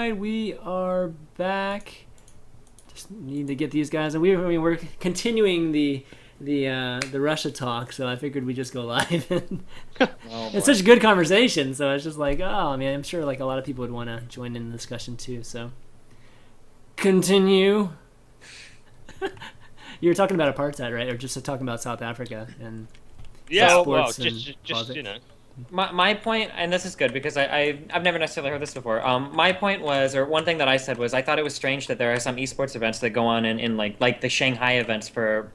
right, we are back. Just need to get these guys, and we're continuing the Russia talk, so I figured we'd just go live. It's such a good conversation, so it's just like, oh, I mean, I'm sure like a lot of people would want to join in the discussion too. So continue. You were talking about apartheid, right? Or just talking about South Africa and sports just you know. My point, and this is good because I've never necessarily heard this before. My point was, or one thing that I said was, I thought it was strange that there are some esports events that go on in like the Shanghai events for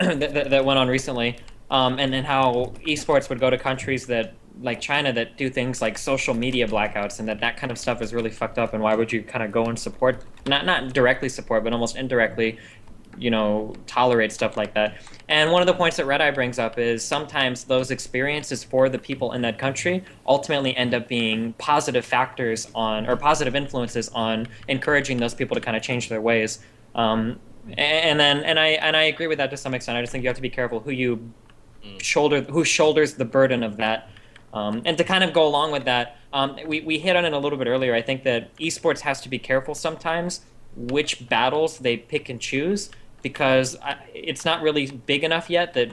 that went on recently, and then how esports would go to countries that like China that do things like social media blackouts, and that kind of stuff is really fucked up. And why would you kind of go and support, not directly support, but almost indirectly, tolerate stuff like that? And one of the points that ReDeYe brings up is sometimes those experiences for the people in that country ultimately end up being positive factors on, or positive influences on, encouraging those people to kind of change their ways. And I agree with that to some extent. I just think you have to be careful who shoulders the burden of that. And to kind of go along with that, we hit on it a little bit earlier. I think that esports has to be careful sometimes which battles they pick and choose, because it's not really big enough yet that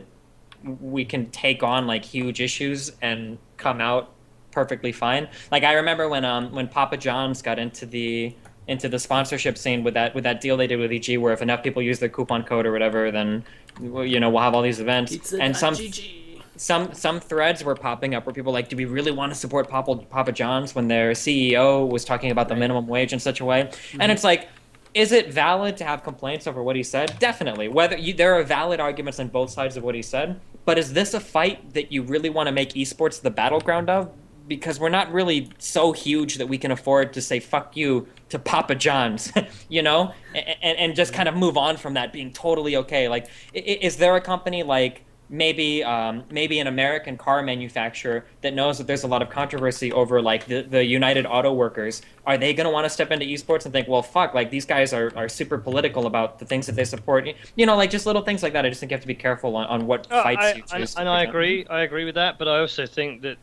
we can take on like huge issues and come out perfectly fine. Like I remember when Papa John's got into the sponsorship scene with that deal they did with EG, where if enough people use their coupon code or whatever, then we'll have all these events. Pizza. And some threads were popping up where people were like, do we really want to support Papa John's when their CEO was talking about the minimum wage in such a way? Mm-hmm. And it's like, is it valid to have complaints over what he said? Definitely. There are valid arguments on both sides of what he said, but is this a fight that you really want to make esports the battleground of? Because we're not really so huge that we can afford to say fuck you to Papa John's, and just kind of move on from that being totally okay. Like, is there a company like maybe an American car manufacturer that knows that there's a lot of controversy over like the United Auto Workers? Are they going to want to step into esports and think, well, fuck, like these guys are super political about the things that they support? Like just little things like that. I just think you have to be careful on what fights you choose. And I agree with that, but I also think that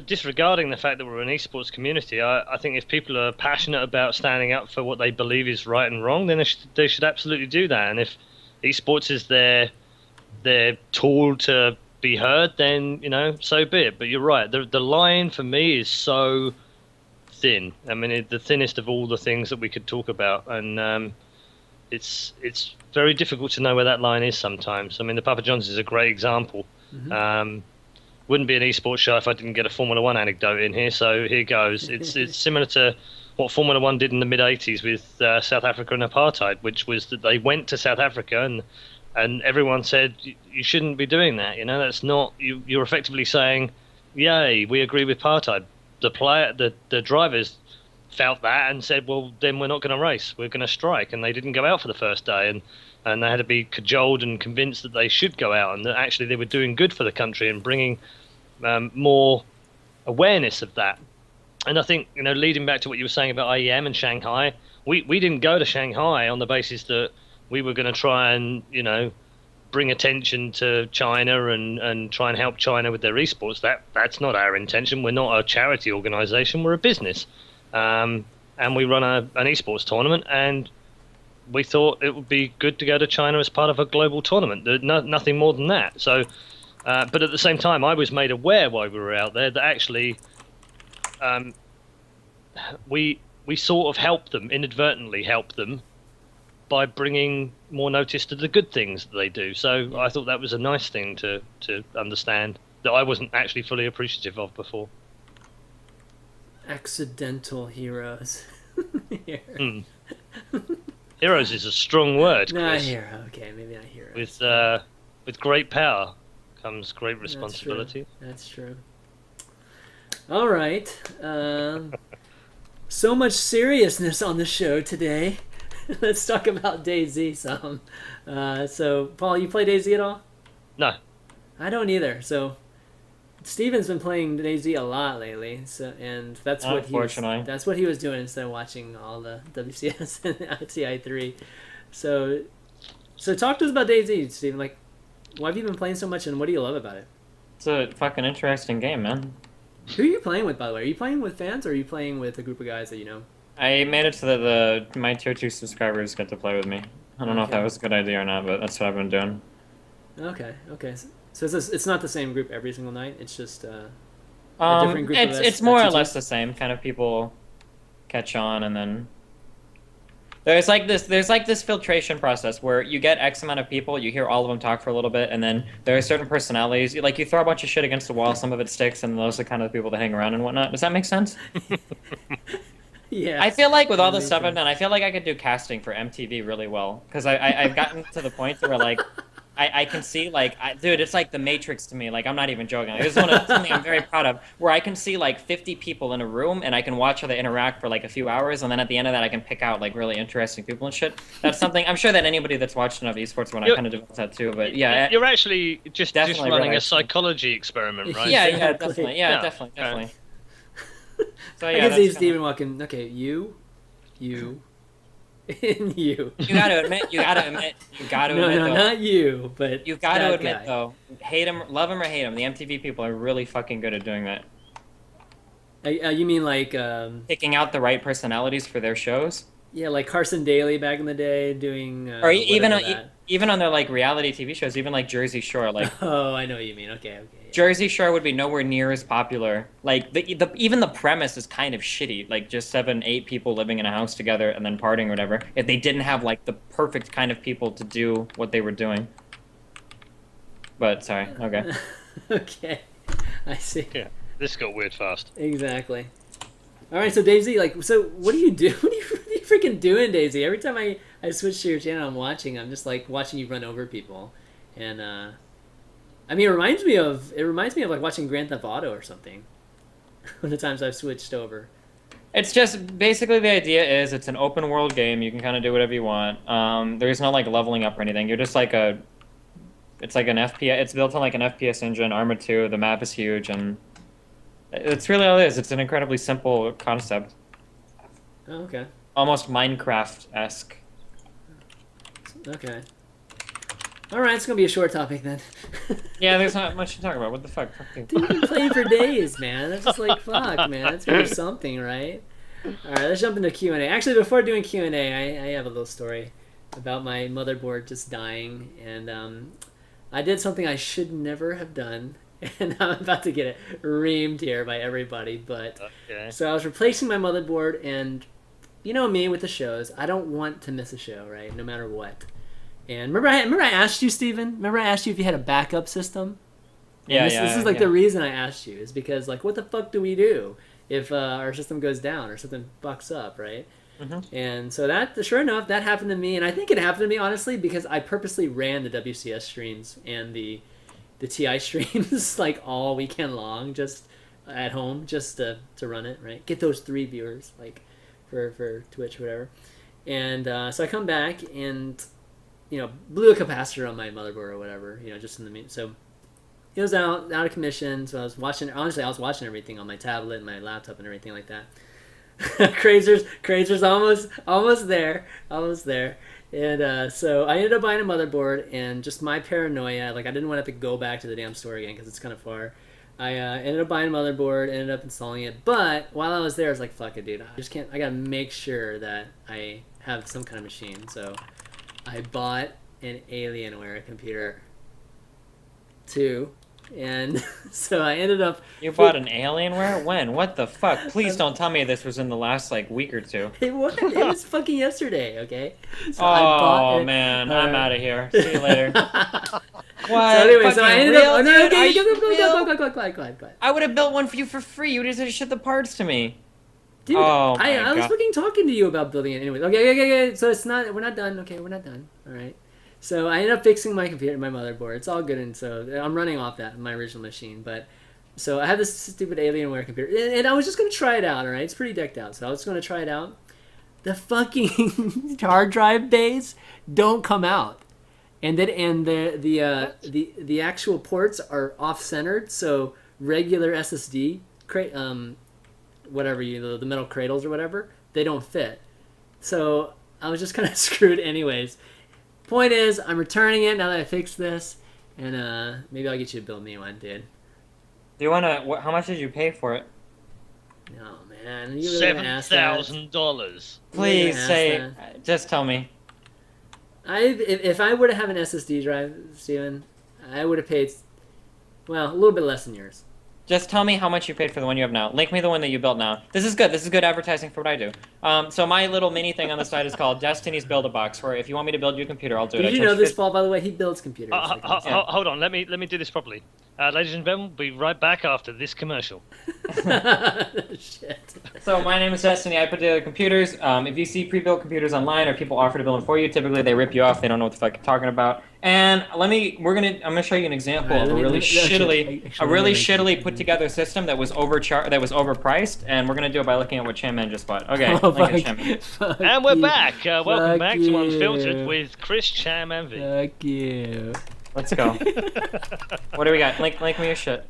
disregarding the fact that we're an esports community, I think if people are passionate about standing up for what they believe is right and wrong, then they should absolutely do that. And if esports is their tool to be heard, then so be it. But you're right, the line for me is so thin. I mean, the thinnest of all the things that we could talk about, and it's very difficult to know where that line is sometimes. I mean, the Papa John's is a great example. Mm-hmm. Wouldn't be an esports show if I didn't get a Formula One anecdote in here, so here goes. It's similar to what Formula One did in the mid-'80s with South Africa and apartheid, which was that they went to South Africa and everyone said, you shouldn't be doing that. That's not, you're effectively saying, yay, we agree with apartheid. The drivers felt that and said, well, then we're not going to race. We're going to strike. And they didn't go out for the first day. And they had to be cajoled and convinced that they should go out and that actually they were doing good for the country and bringing more awareness of that. And I think, leading back to what you were saying about IEM and Shanghai, we didn't go to Shanghai on the basis that we were going to try and, bring attention to China and try and help China with their esports. That's not our intention. We're not a charity organization. We're a business. And we run an esports tournament, and we thought it would be good to go to China as part of a global tournament. Nothing more than that. So, but at the same time, I was made aware while we were out there that actually we sort of inadvertently helped them by bringing more notice to the good things that they do. So I thought that was a nice thing to understand that I wasn't actually fully appreciative of before. Accidental heroes. Heroes is a strong word, Chris. Not hero. Okay, maybe not hero. With great power comes great responsibility. That's true. All right. So much seriousness on the show today. Let's talk about DayZ some. So, Paul, you play DayZ at all? No. I don't either. So, Steven's been playing DayZ a lot lately, and that's what he was doing instead of watching all the WCS and TI3. So talk to us about DayZ, Steven. Like, why have you been playing so much, and what do you love about it? It's a fucking interesting game, man. Who are you playing with, by the way? Are you playing with fans, or are you playing with a group of guys that you know? I made it so that my tier 2 subscribers get to play with me. I don't know if Okay. that was a good idea or not, but that's what I've been doing. Okay. So it's not the same group every single night. It's just a different group of It's more or FTT? less the same. Kind of people catch on, and then there's like this filtration process where you get X amount of people, you hear all of them talk for a little bit, and then there are certain personalities. Like you throw a bunch of shit against the wall, some of it sticks, and those are kind of the people that hang around and whatnot. Does that make sense? Yeah. I feel like with all the That stuff makes I've done, I feel like I could do casting for MTV really well because I've gotten to the point where like I can see like dude, it's like the Matrix to me. Like I'm not even joking. Like, this is something I'm very proud of, where I can see like 50 people in a room and I can watch how they interact for like a few hours, and then at the end of that I can pick out like really interesting people and shit. That's something I'm sure that anybody that's watched enough esports when I kind of developed that too. But yeah, You're actually just definitely running a relaxing. psychology experiment, right? yeah, Exactly. definitely, yeah, Yeah. definitely. So I yeah, can that's see kinda- Steven walking. Okay, you, and you. You gotta admit, No, though. not you, but You've got to that admit, guy. though, hate him, love him or hate him, the MTV people are really fucking good at doing that. You mean like Picking out the right personalities for their shows, yeah, like Carson Daly back in the day doing or even whatever that. even on their like reality TV shows, even like Jersey Shore. Like Oh, I know what you mean. Okay. Yeah. Jersey Shore would be nowhere near as popular. Like even the premise is kind of shitty. Like just 7, 8 people living in a house together and then partying or whatever. If they didn't have like the perfect kind of people to do what they were doing. But sorry. Okay. Okay, I see. Yeah. This got weird fast. Exactly. All right, so DayZ, like, so what do you do? What are you freaking doing, DayZ? Every time I switch to your channel, I'm watching. I'm just like watching you run over people, and I mean, it reminds me of like watching Grand Theft Auto or something. When the times I've switched over. It's just basically the idea is it's an open world game. You can kind of do whatever you want. There's no like leveling up or anything. You're just like it's like an FPS. It's built on like an FPS engine, Arma 2. The map is huge, and it's really all it is. It's an incredibly simple concept, Oh, okay. almost Minecraft-esque. Okay. All right, it's gonna be a short topic then. Yeah, there's not much to talk about. What the fuck? Fuck you. Dude, you've been playing for days, man. That's just like fuck, man. That's really something, right? All right, let's jump into Q&A. Actually, before doing Q&A, I have a little story about my motherboard just dying, and I did something I should never have done, and I'm about to get it reamed here by everybody. But Okay. so I was replacing my motherboard, and you know me with the shows, I don't want to miss a show, right? No matter what. And remember I asked you, Steven? Remember I asked you if you had a backup system? And this is like the reason I asked you, is because like what the fuck do we do if our system goes down or something fucks up, right? Mm-hmm. And so that, sure enough, that happened to me, and I think it happened to me honestly because I purposely ran the WCS streams and the TI streams like all weekend long, just at home, just to run it, right? Get those 3 viewers like for Twitch or whatever. And so I come back and blew a capacitor on my motherboard or whatever, just in the mean. So it was out of commission. So I was watching. Honestly, I was watching everything on my tablet and my laptop and everything like that. Crazer's almost there. And so I ended up buying a motherboard, and just my paranoia, like I didn't want to have to go back to the damn store again because it's kind of far. I ended up buying a motherboard, ended up installing it, but while I was there, I was like, fuck it, dude. I gotta make sure that I have some kind of machine. So I bought an Alienware computer too, and so I ended up. You bought an Alienware? When? What the fuck? Please don't tell me this was in the last like week or two. It was fucking yesterday, okay? So I bought it. Man, I'm out of here. See you later. What? So anyway, so I ended up. Oh, no, Dude, okay, are you real? go. I would have built one for you for free. You just ship the parts to me. Dude, Oh, I was God. fucking talking to you about building it anyways. Okay. So we're not done. Okay, we're not done. All right. So I ended up fixing my computer, my motherboard. It's all good, and so I'm running off my original machine. But so I have this stupid Alienware computer, and I was just gonna try it out. All right, it's pretty decked out, so I was gonna try it out. The fucking hard drive bays don't come out, and the actual ports are off centered. So regular SSD whatever the metal cradles or whatever, they don't fit. So I was just kind of screwed anyways. Point is, I'm returning it now that I fixed this, and maybe I'll get you to build me one, dude. Do you wanna? How much did you pay for it? Oh man, you really gonna ask that? $7,000. Please ask say. Just tell me. If I were to have an SSD drive, Steven, I would have paid, well, a little bit less than yours. Just tell me how much you paid for the one you have now. Link me the one that you built now. This is good. This is good advertising for what I do. So my little mini thing on the side is called Destiny's Build-A-Box, where if you want me to build you a computer, I'll do it. Did you know this, Paul, by the way? He builds computers. Hold on, let me do this properly. Ladies and gentlemen, we'll be right back after this commercial. Shit. So my name is Destiny. I put together computers. If you see pre-built computers online or people offer to build them for you, typically they rip you off. They don't know what the fuck you're talking about. And I'm gonna show you an example of a really shittily put together system that was overpriced, and we're gonna do it by looking at what ChanMan just bought. Okay, and we're back. Welcome back to Unfiltered with Chris, ChanManV. Fuck you. Let's go. What do we got? Link me your shit.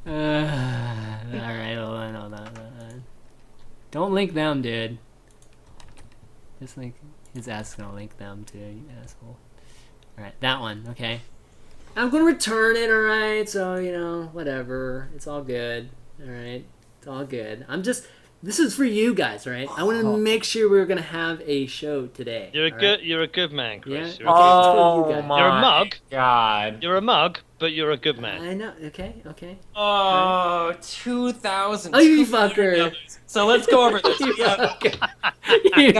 Alright, hold on. Don't link them, dude. Just link his ass is gonna link them too, you asshole. Alright, that one, okay. I'm gonna return it, alright, so whatever. It's all good. Alright. It's all good. This is for you guys, right? I want to make sure we're gonna have a show today. You're a good man, Chris. Yeah? You're a mug. God. You're a mug, but you're a good man. I know. Okay. Oh, right. 2,000. Oh, you fucker. So let's go over this. You fucker. We've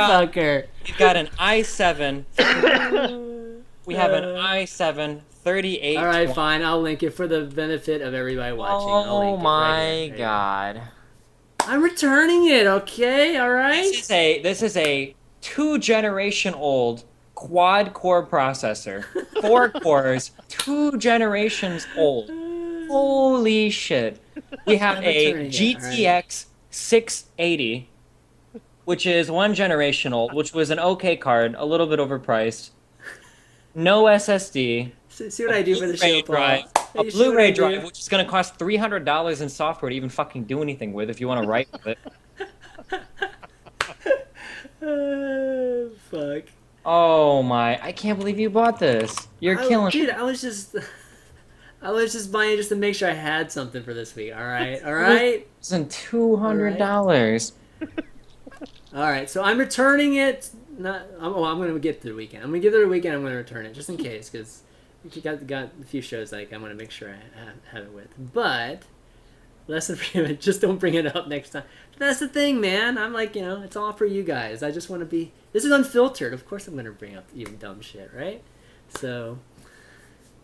got an i7. We have an i7 38. All right, fine. I'll link it for the benefit of everybody watching. Oh my God. I'm returning it, okay? All right? This is a 2-generation-old quad-core processor. 4 cores, 2 generations old. Holy shit. We have a GTX 680, which is 1 generation old, which was an okay card, a little bit overpriced. No SSD. See what I do for the show, Paul. A Blu-ray drive, which is going to cost $300 in software to even fucking do anything with if you want to write with it. Fuck. Oh my, I can't believe you bought this. You're killing Dude, I was just buying it just to make sure I had something for this week, alright? Alright? It's $200. Alright, so I'm returning it. I'm going to get through the weekend. I'm going to give it a weekend, I'm going to return it, just in case, because you got a few shows like I want to make sure I have it with. But lesson for you, just don't bring it up next time. But that's the thing, man. I'm like, it's all for you guys. I just want to be. This is unfiltered. Of course, I'm going to bring up even dumb shit, right? So,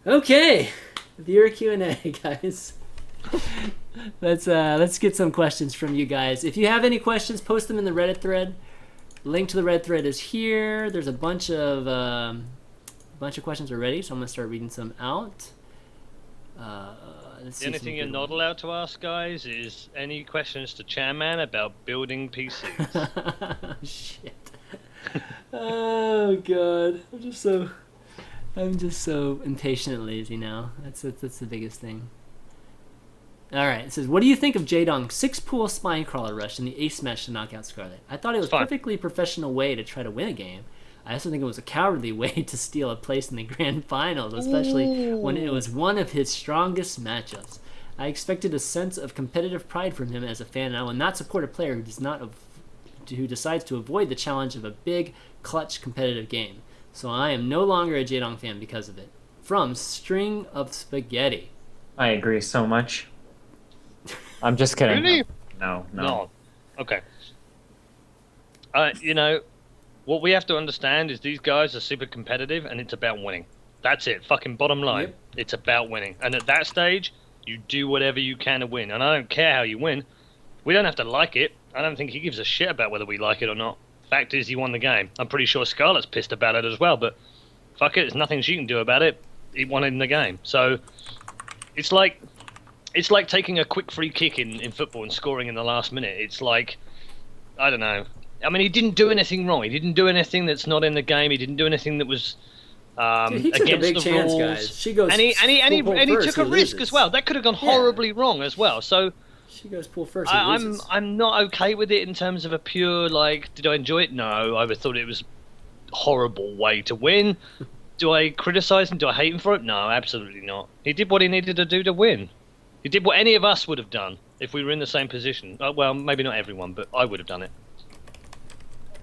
okay, viewer Q&A, guys. Let's get some questions from you guys. If you have any questions, post them in the Reddit thread. Link to the Reddit thread is here. There's a bunch of questions already, so I'm gonna start reading some out. The only thing you're not allowed to ask, guys, is any questions to ChanMan about building PCs. Shit. Oh god, I'm just so impatient and lazy now. That's the biggest thing. All right, it says, what do you think of Jaedong's 6-pool spine crawler rush in the ace match to knock out Scarlet? I thought it was a perfectly professional way to try to win a game. I also think it was a cowardly way to steal a place in the grand finals, especially when it was one of his strongest matchups. I expected a sense of competitive pride from him as a fan, and I will not support a player who decides to avoid the challenge of a big, clutch, competitive game. So I am no longer a Jaedong fan because of it. From String of Spaghetti. I agree so much. I'm just kidding. Really? No. Okay. What we have to understand is these guys are super competitive, and it's about winning. That's it. Fucking bottom line. Yep. It's about winning. And at that stage, you do whatever you can to win. And I don't care how you win. We don't have to like it. I don't think he gives a shit about whether we like it or not. Fact is, he won the game. I'm pretty sure Scarlett's pissed about it as well, but fuck it. There's nothing she can do about it. He won in the game. So it's like taking a quick free kick in football and scoring in the last minute. It's like, I don't know. I mean, he didn't do anything wrong. He didn't do anything that's not in the game. He didn't do anything that was Dude, he took against a big the chance, rules. guys. She goes and he took a risk as well. That could have gone horribly wrong as well. So she goes pool first. I'm not okay with it in terms of a pure did I enjoy it? No, I thought it was a horrible way to win. Do I criticize him? Do I hate him for it? No, absolutely not. He did what he needed to do to win. He did what any of us would have done if we were in the same position. Well, maybe not everyone, but I would have done it.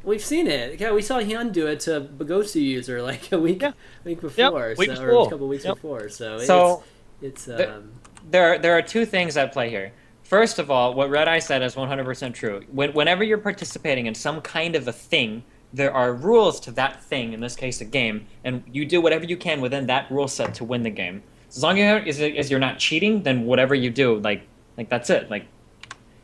We've seen it. Yeah, we saw Hyun do it to Bagosu user like a week before, week or before. a couple weeks before. So it's there are two things at play here. First of all, what ReDeYe said is 100% true. Whenever you're participating in some kind of a thing, there are rules to that thing, in this case a game, and you do whatever you can within that rule set to win the game. So as long as you're not cheating, then whatever you do, like that's it. Like,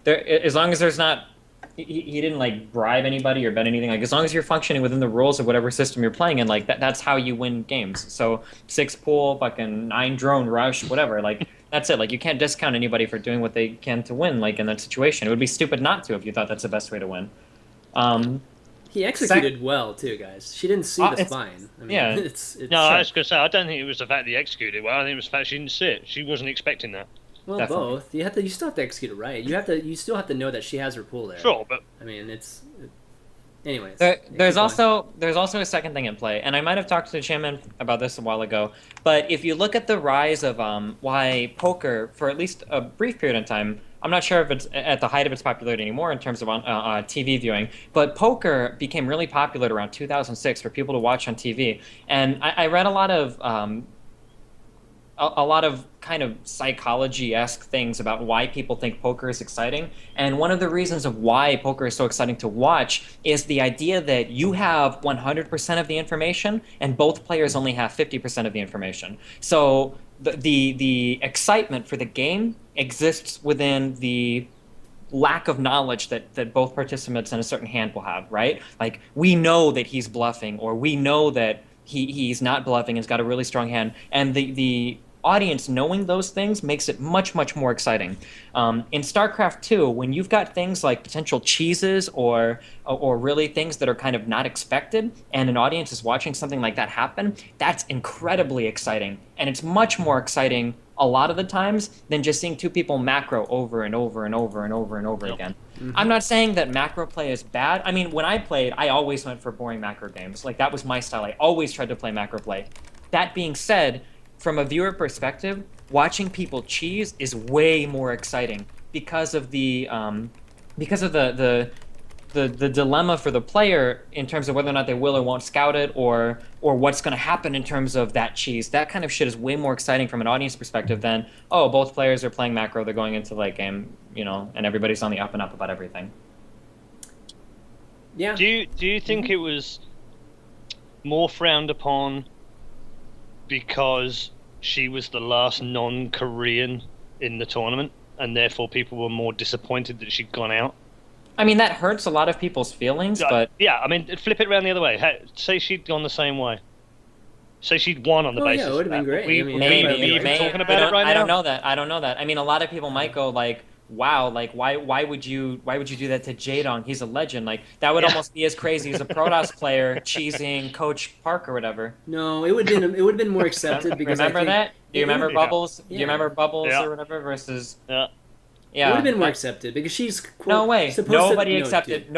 as long as there's not, he didn't like bribe anybody or bet anything. Like, as long as you're functioning within the rules of whatever system you're playing in, like that's how you win games. So 6 pool, fucking 9 drone rush, whatever. Like that's it. Like you can't discount anybody for doing what they can to win. Like in that situation, it would be stupid not to if you thought that's the best way to win. He executed well too, guys. She didn't see the spine. I mean, yeah. It's no, I was going to say, I don't think it was the fact that he executed well. I think it was the fact she didn't see it. She wasn't expecting that. Well, Definitely. both. You still have to execute it right. You still have to know that she has her pool there. Sure, but I mean, anyways. There's also a second thing in play, and I might have talked to ChanManV about this a while ago. But if you look at the rise of why poker, for at least a brief period of time, I'm not sure if it's at the height of its popularity anymore in terms of TV viewing, but poker became really popular around 2006 for people to watch on TV. And I read a lot of kind of psychology-esque things about why people think poker is exciting. And one of the reasons of why poker is so exciting to watch is the idea that you have 100% of the information and both players only have 50% of the information. So the excitement for the game exists within the lack of knowledge that both participants in a certain hand will have, right? Like, we know that he's bluffing, or we know that he's not bluffing, has got a really strong hand, and the audience knowing those things makes it much, much more exciting. In StarCraft 2, when you've got things like potential cheeses or really things that are kind of not expected, and an audience is watching something like that happen, that's incredibly exciting. And it's much more exciting a lot of the times than just seeing two people macro over and over and over and over and over again. Mm-hmm. I'm not saying that macro play is bad. I mean, when I played, I always went for boring macro games. Like, that was my style. I always tried to play macro play. That being said, from a viewer perspective, watching people cheese is way more exciting because of the dilemma for the player in terms of whether or not they will or won't scout it, or what's going to happen in terms of that cheese. That kind of shit is way more exciting from an audience perspective than, oh, both players are playing macro, they're going into late game, and everybody's on the up and up about everything. Yeah. Do you think it was more frowned upon because she was the last non-Korean in the tournament, and therefore people were more disappointed that she'd gone out? I mean, that hurts a lot of people's feelings, but... Yeah, I mean, flip it around the other way. Say she'd gone the same way. Say she'd won on the basis. Yeah, it would have been great. Maybe. Talking about it right now? I don't know that. I mean, a lot of people might go like, wow, like why would you do that to Jaedong? He's a legend. Like, that would almost be as crazy as a Protoss player cheesing Coach Park or whatever. No, it would have been more accepted because remember that? Do you remember Bubbles? Yeah. Do you remember Bubbles or whatever versus? Yeah. Yeah, it would have been more accepted because she's quote, no way. Nobody accepted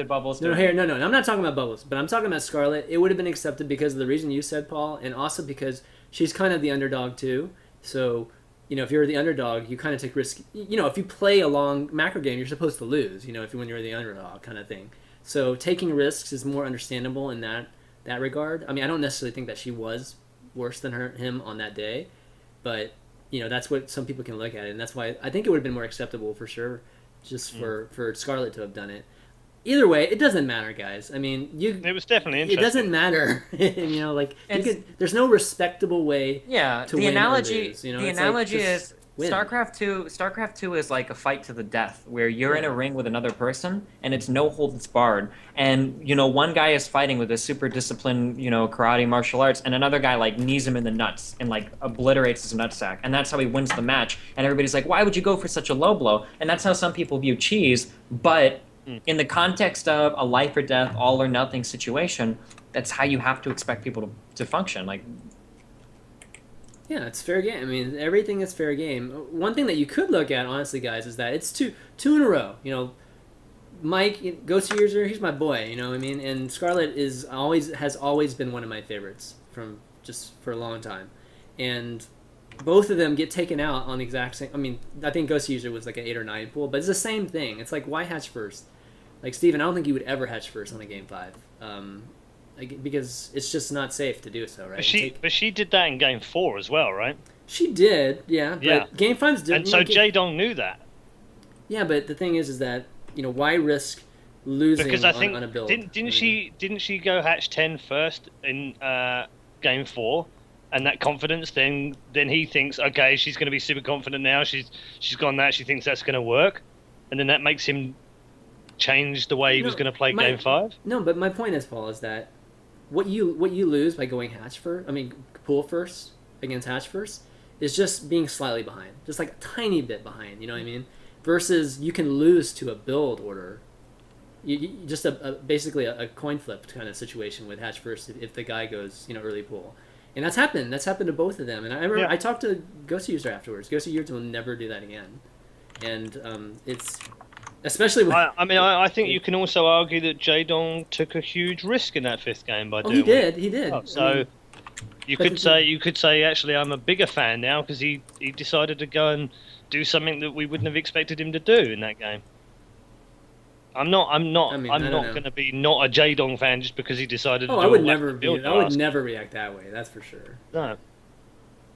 Bubbles. No. I'm not talking about Bubbles, but I'm talking about Scarlet. It would have been accepted because of the reason you said, Paul, and also because she's kind of the underdog too. So, if you're the underdog, you kind of take risk. If you play a long macro game, you're supposed to lose. When you're the underdog, kind of thing. So taking risks is more understandable in that regard. I mean, I don't necessarily think that she was worse than him on that day, but. That's what some people can look at it, and that's why I think it would have been more acceptable for sure, just for Scarlett to have done it. Either way, it doesn't matter, guys. I mean, it was definitely interesting. It doesn't matter, there's no respectable way. Yeah, to the win analogy. Or lose, the analogy is win. StarCraft 2 is like a fight to the death, where you're in a ring with another person, and it's no holds barred. And one guy is fighting with a super disciplined, karate martial arts, and another guy like knees him in the nuts and like obliterates his nutsack, and that's how he wins the match. And everybody's like, why would you go for such a low blow? And that's how some people view cheese. But in the context of a life or death, all or nothing situation, that's how you have to expect people to function. Like. Yeah, it's fair game. I mean, everything is fair game. One thing that you could look at, honestly, guys, is that it's two in a row. Mike, Ghost User, he's my boy. You know what I mean? And Scarlett has always been one of my favorites for a long time. And both of them get taken out on the exact same. I mean, I think Ghost User was like an 8 or 9 pool, but it's the same thing. It's like, why hatch first? Like, Steven, I don't think you would ever hatch first on a game 5. Because it's just not safe to do so, right? But she did that in game 4 as well, right? She did, yeah. But Yeah. game 5's different. And so Jaedong knew that. Yeah, but the thing is that, why risk losing Because I think on a build? didn't she go hatch 10 first in game 4, and that confidence then he thinks, okay, she's going to be super confident now. She's gone that, she thinks that's going to work, and then that makes him change the way he was going to play game 5. No, but my point is, Paul, is that what you lose by going pool first against hatch first is just being slightly behind, just like a tiny bit behind. You know what I mean? Versus you can lose to a build order. You just basically a coin flip kind of situation with hatch first if the guy goes early pool, and that's happened to both of them. And I remember I talked to Ghost User afterwards. Ghost User will never do that again, and it's especially when, I think you can also argue that Jaedong took a huge risk in that 5th game by doing it. He did. So you could say actually I'm a bigger fan now because he decided to go and do something that we wouldn't have expected him to do in that game. I'm not going to be not a Jaedong fan just because he decided to do I would never react that way, that's for sure. No.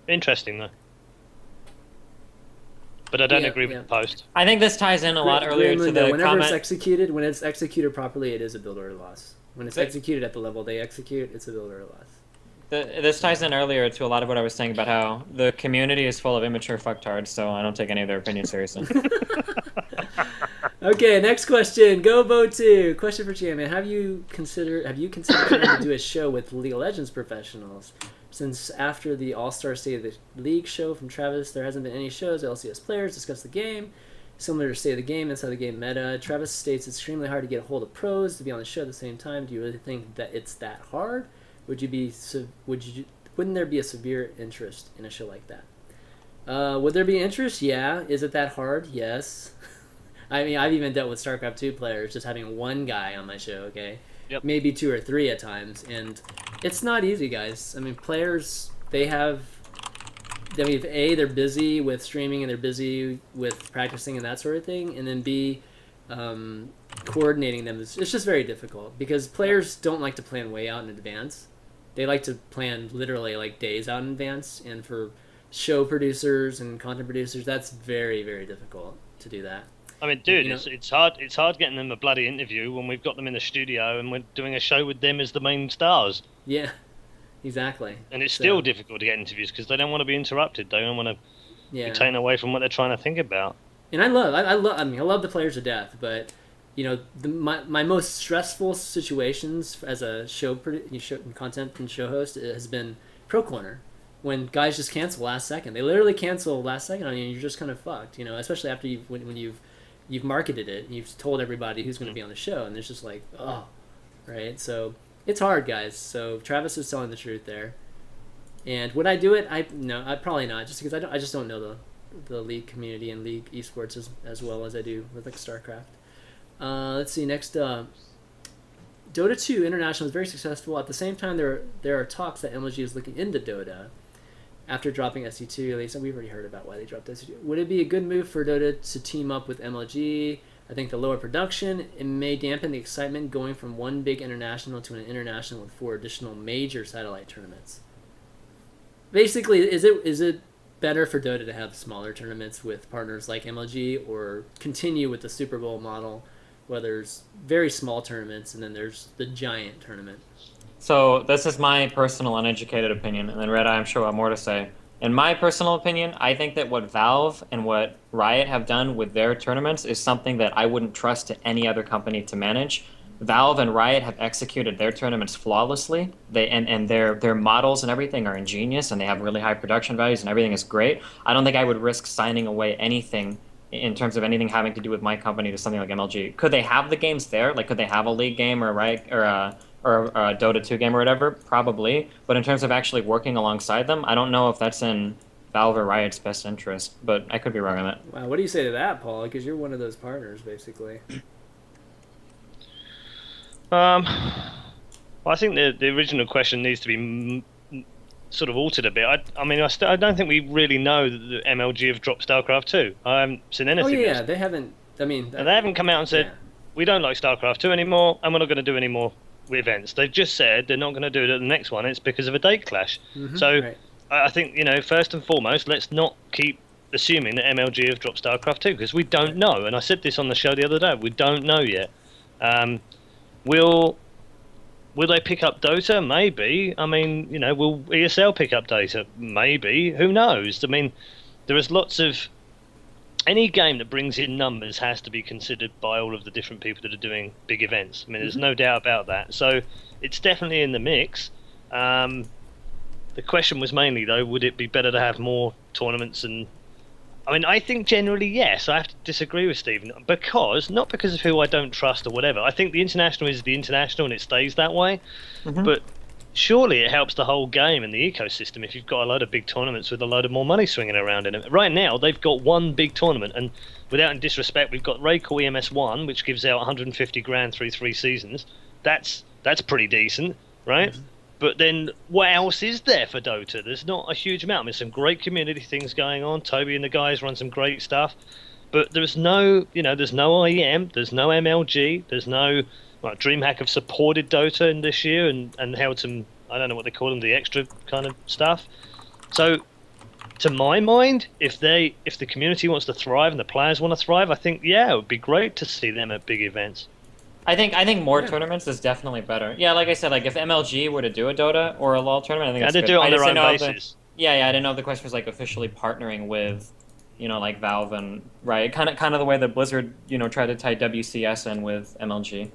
Interesting though. But I don't agree with the post. I think this ties in a lot earlier to the whenever comment. when it's executed properly, it is a build order loss. When it's executed at the level they execute, it's a build order loss. This ties in earlier to a lot of what I was saying about how the community is full of immature fucktards, so I don't take any of their opinions seriously. Okay, next question. Go Bo2. Question for ChanManV. Have you considered trying to do a show with League of Legends professionals? Since after the All-Star State of the League show from Travis, there hasn't been any shows. LCS players discuss the game, similar to State of the Game inside the game meta. Travis states it's extremely hard to get a hold of pros to be on the show at the same time. Do you really think that it's that hard? Wouldn't there be a severe interest in a show like that? Would there be interest? Yeah. Is it that hard? Yes. I mean, I've even dealt with StarCraft 2 players just having one guy on my show, okay? Yep. Maybe 2 or 3 at times, and it's not easy, guys. I mean, players, they're busy with streaming and they're busy with practicing and that sort of thing, and then B, coordinating them it's just very difficult because players don't like to plan way out in advance. They like to plan literally like days out in advance, and for show producers and content producers, that's very, very difficult to do that. I mean, dude, it's hard getting them a bloody interview when we've got them in the studio and we're doing a show with them as the main stars. Yeah, exactly. And it's still difficult to get interviews because they don't want to be interrupted. They don't want to be taken away from what they're trying to think about. And I love the players to death, but my most stressful situations as a show content and show host has been Pro Corner, when guys just cancel last second. They literally cancel last second on you, and you're just kind of fucked. Especially after when you've marketed it, and you've told everybody who's going to be on the show, and it's just like, oh, right? So it's hard, guys. So Travis is telling the truth there. And would I do it? No, I'd probably not, just because I just don't know the League community and League eSports as well as I do with like StarCraft. Let's see, next up. Dota 2 International is very successful. At the same time, there are talks that MLG is looking into Dota after dropping SC2. We've already heard about why they dropped SC2. Would it be a good move for Dota to team up with MLG? I think the lower production, it may dampen the excitement going from one big international to an international with 4 additional major satellite tournaments. Basically, is it better for Dota to have smaller tournaments with partners like MLG, or continue with the Super Bowl model where there's very small tournaments and then there's the giant tournament? So this is my personal uneducated opinion, and then ReDeYe, I'm sure will have more to say. In my personal opinion, I think that what Valve and what Riot have done with their tournaments is something that I wouldn't trust to any other company to manage. Valve and Riot have executed their tournaments flawlessly. Their models and everything are ingenious, and they have really high production values, and everything is great. I don't think I would risk signing away anything in terms of anything having to do with my company to something like MLG. Could they have the games there? Like, could they have a League game or a Dota 2 game or whatever? Probably. But in terms of actually working alongside them, I don't know if that's in Valve or Riot's best interest. But I could be wrong on that. Wow, what do you say to that, Paul? Because you're one of those partners, basically. Well, I think the original question needs to be sort of altered a bit. I mean, I don't think we really know that the MLG have dropped StarCraft 2. I haven't seen anything. Oh yeah, they haven't. I mean, and they haven't come out and said we don't like StarCraft 2 anymore, and we're not going to do any more events. They've just said they're not going to do it at the next one. It's because of a date clash. So I think, first and foremost, let's not keep assuming that MLG have dropped StarCraft 2 because we don't know. And I said this on the show the other day. We don't know yet. Will they pick up Dota? Maybe. I mean, will ESL pick up Dota? Maybe. Who knows? I mean, there is lots of... Any game that brings in numbers has to be considered by all of the different people that are doing big events. I mean, there's no doubt about that. So it's definitely in the mix. The question was mainly, though, would it be better to have more tournaments? And I mean, I think generally yes. I have to disagree with Stephen not because of who I don't trust or whatever. I think the international is the international and it stays that way. But surely it helps the whole game and the ecosystem if you've got a load of big tournaments with a load of more money swinging around in it. Right now, they've got one big tournament, and without any disrespect, we've got Raycall EMS1, which gives out 150 grand through 3 seasons. That's pretty decent, right? But then what else is there for Dota? There's not a huge amount. There's some great community things going on. Toby and the guys run some great stuff. But there's no, there's no IEM, there's no MLG, there's no... Well, DreamHack have supported Dota in this year and held some, I don't know what they call them, the extra kind of stuff. So, to my mind, if the community wants to thrive and the players want to thrive, I think, it would be great to see them at big events. I think more tournaments is definitely better. Yeah, like I said, like if MLG were to do a Dota or a LoL tournament, I think that's good. They do it on their own basis. I didn't know if the question was like officially partnering with, like Valve and Riot, kind of the way that Blizzard, tried to tie WCS in with MLG.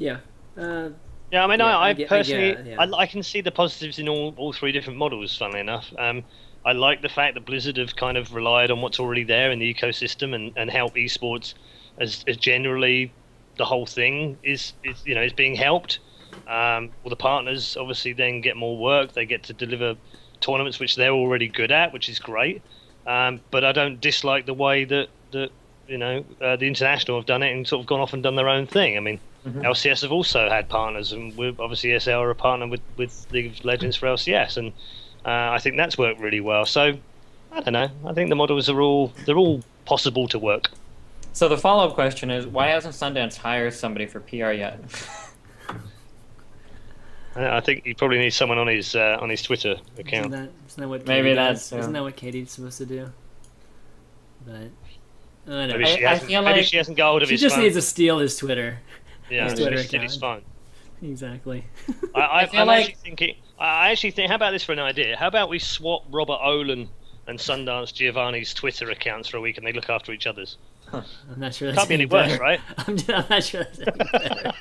Yeah. I mean, I personally, I can see the positives in all 3 different models, funnily enough. I like the fact that Blizzard have kind of relied on what's already there in the ecosystem and help esports as generally the whole thing is being helped. Well, the partners obviously then get more work. They get to deliver tournaments which they're already good at, which is great. But I don't dislike the way that the international have done it and sort of gone off and done their own thing. I mean, LCS have also had partners, and we're obviously ESL are a partner with League of Legends for LCS, and I think that's worked really well. So I don't know. I think the models they're all possible to work. So the follow-up question is, why hasn't Sundance hired somebody for PR yet? I think he probably needs someone on his Twitter account. Isn't that what Maybe does? that's Isn't that what Katie's supposed to do? But I don't know. Maybe she hasn't got hold of his phone. She just needs to steal his Twitter. Yeah, his Twitter account. His phone. Exactly. I'm actually thinking. How about this for an idea? How about we swap Robert Olin and Sundance Giovanni's Twitter accounts for a week, and they look after each other's? I'm not sure. That's Can't be any worse, right? I'm not sure that's any better.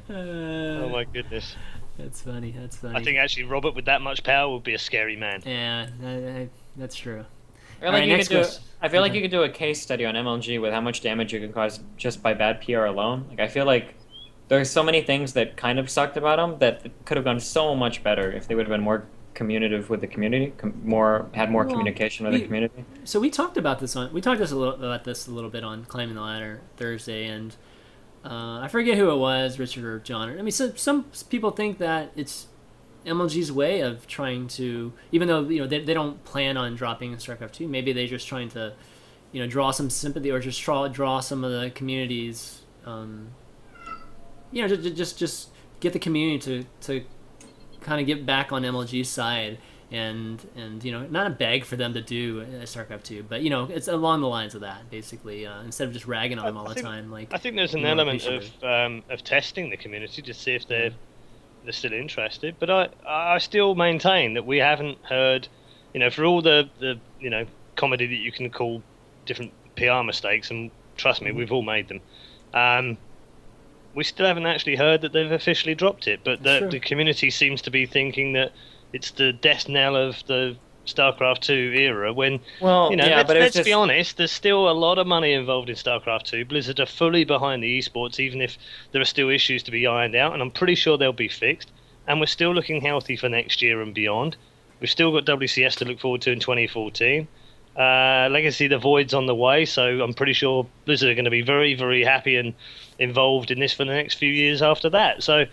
Oh my goodness. That's funny. I think actually Robert with that much power would be a scary man. Yeah, that's true. I feel like you could do a case study on MLG with how much damage you could cause just by bad PR alone. Like I feel like there's so many things that kind of sucked about them that could have gone so much better if they would have been more communicative with the community, had more communication with the community. So we talked about this a little bit on Climbing the Ladder Thursday, and I forget who it was, Richard or John. I mean, some people think that it's MLG's way of trying to, even though they don't plan on dropping StarCraft 2, maybe they're just trying to, draw some sympathy or just draw some of the communities, just get the community to kind of get back on MLG's side and not a beg for them to do StarCraft 2, but it's along the lines of that basically, instead of just ragging on them all the time. Like, I think there's an element of testing the community to see if they're still interested, but I still maintain that we haven't heard, for all the comedy that you can call different PR mistakes, and trust me, we've all made them. We still haven't actually heard that they've officially dropped it, but the community seems to be thinking that it's the death knell of the StarCraft 2 era when, let's be honest, there's still a lot of money involved in StarCraft 2. Blizzard are fully behind the eSports, even if there are still issues to be ironed out, and I'm pretty sure they'll be fixed. And we're still looking healthy for next year and beyond. We've still got WCS to look forward to in 2014. Legacy the Void's on the way, so I'm pretty sure Blizzard are going to be very, very happy and involved in this for the next few years after that. So,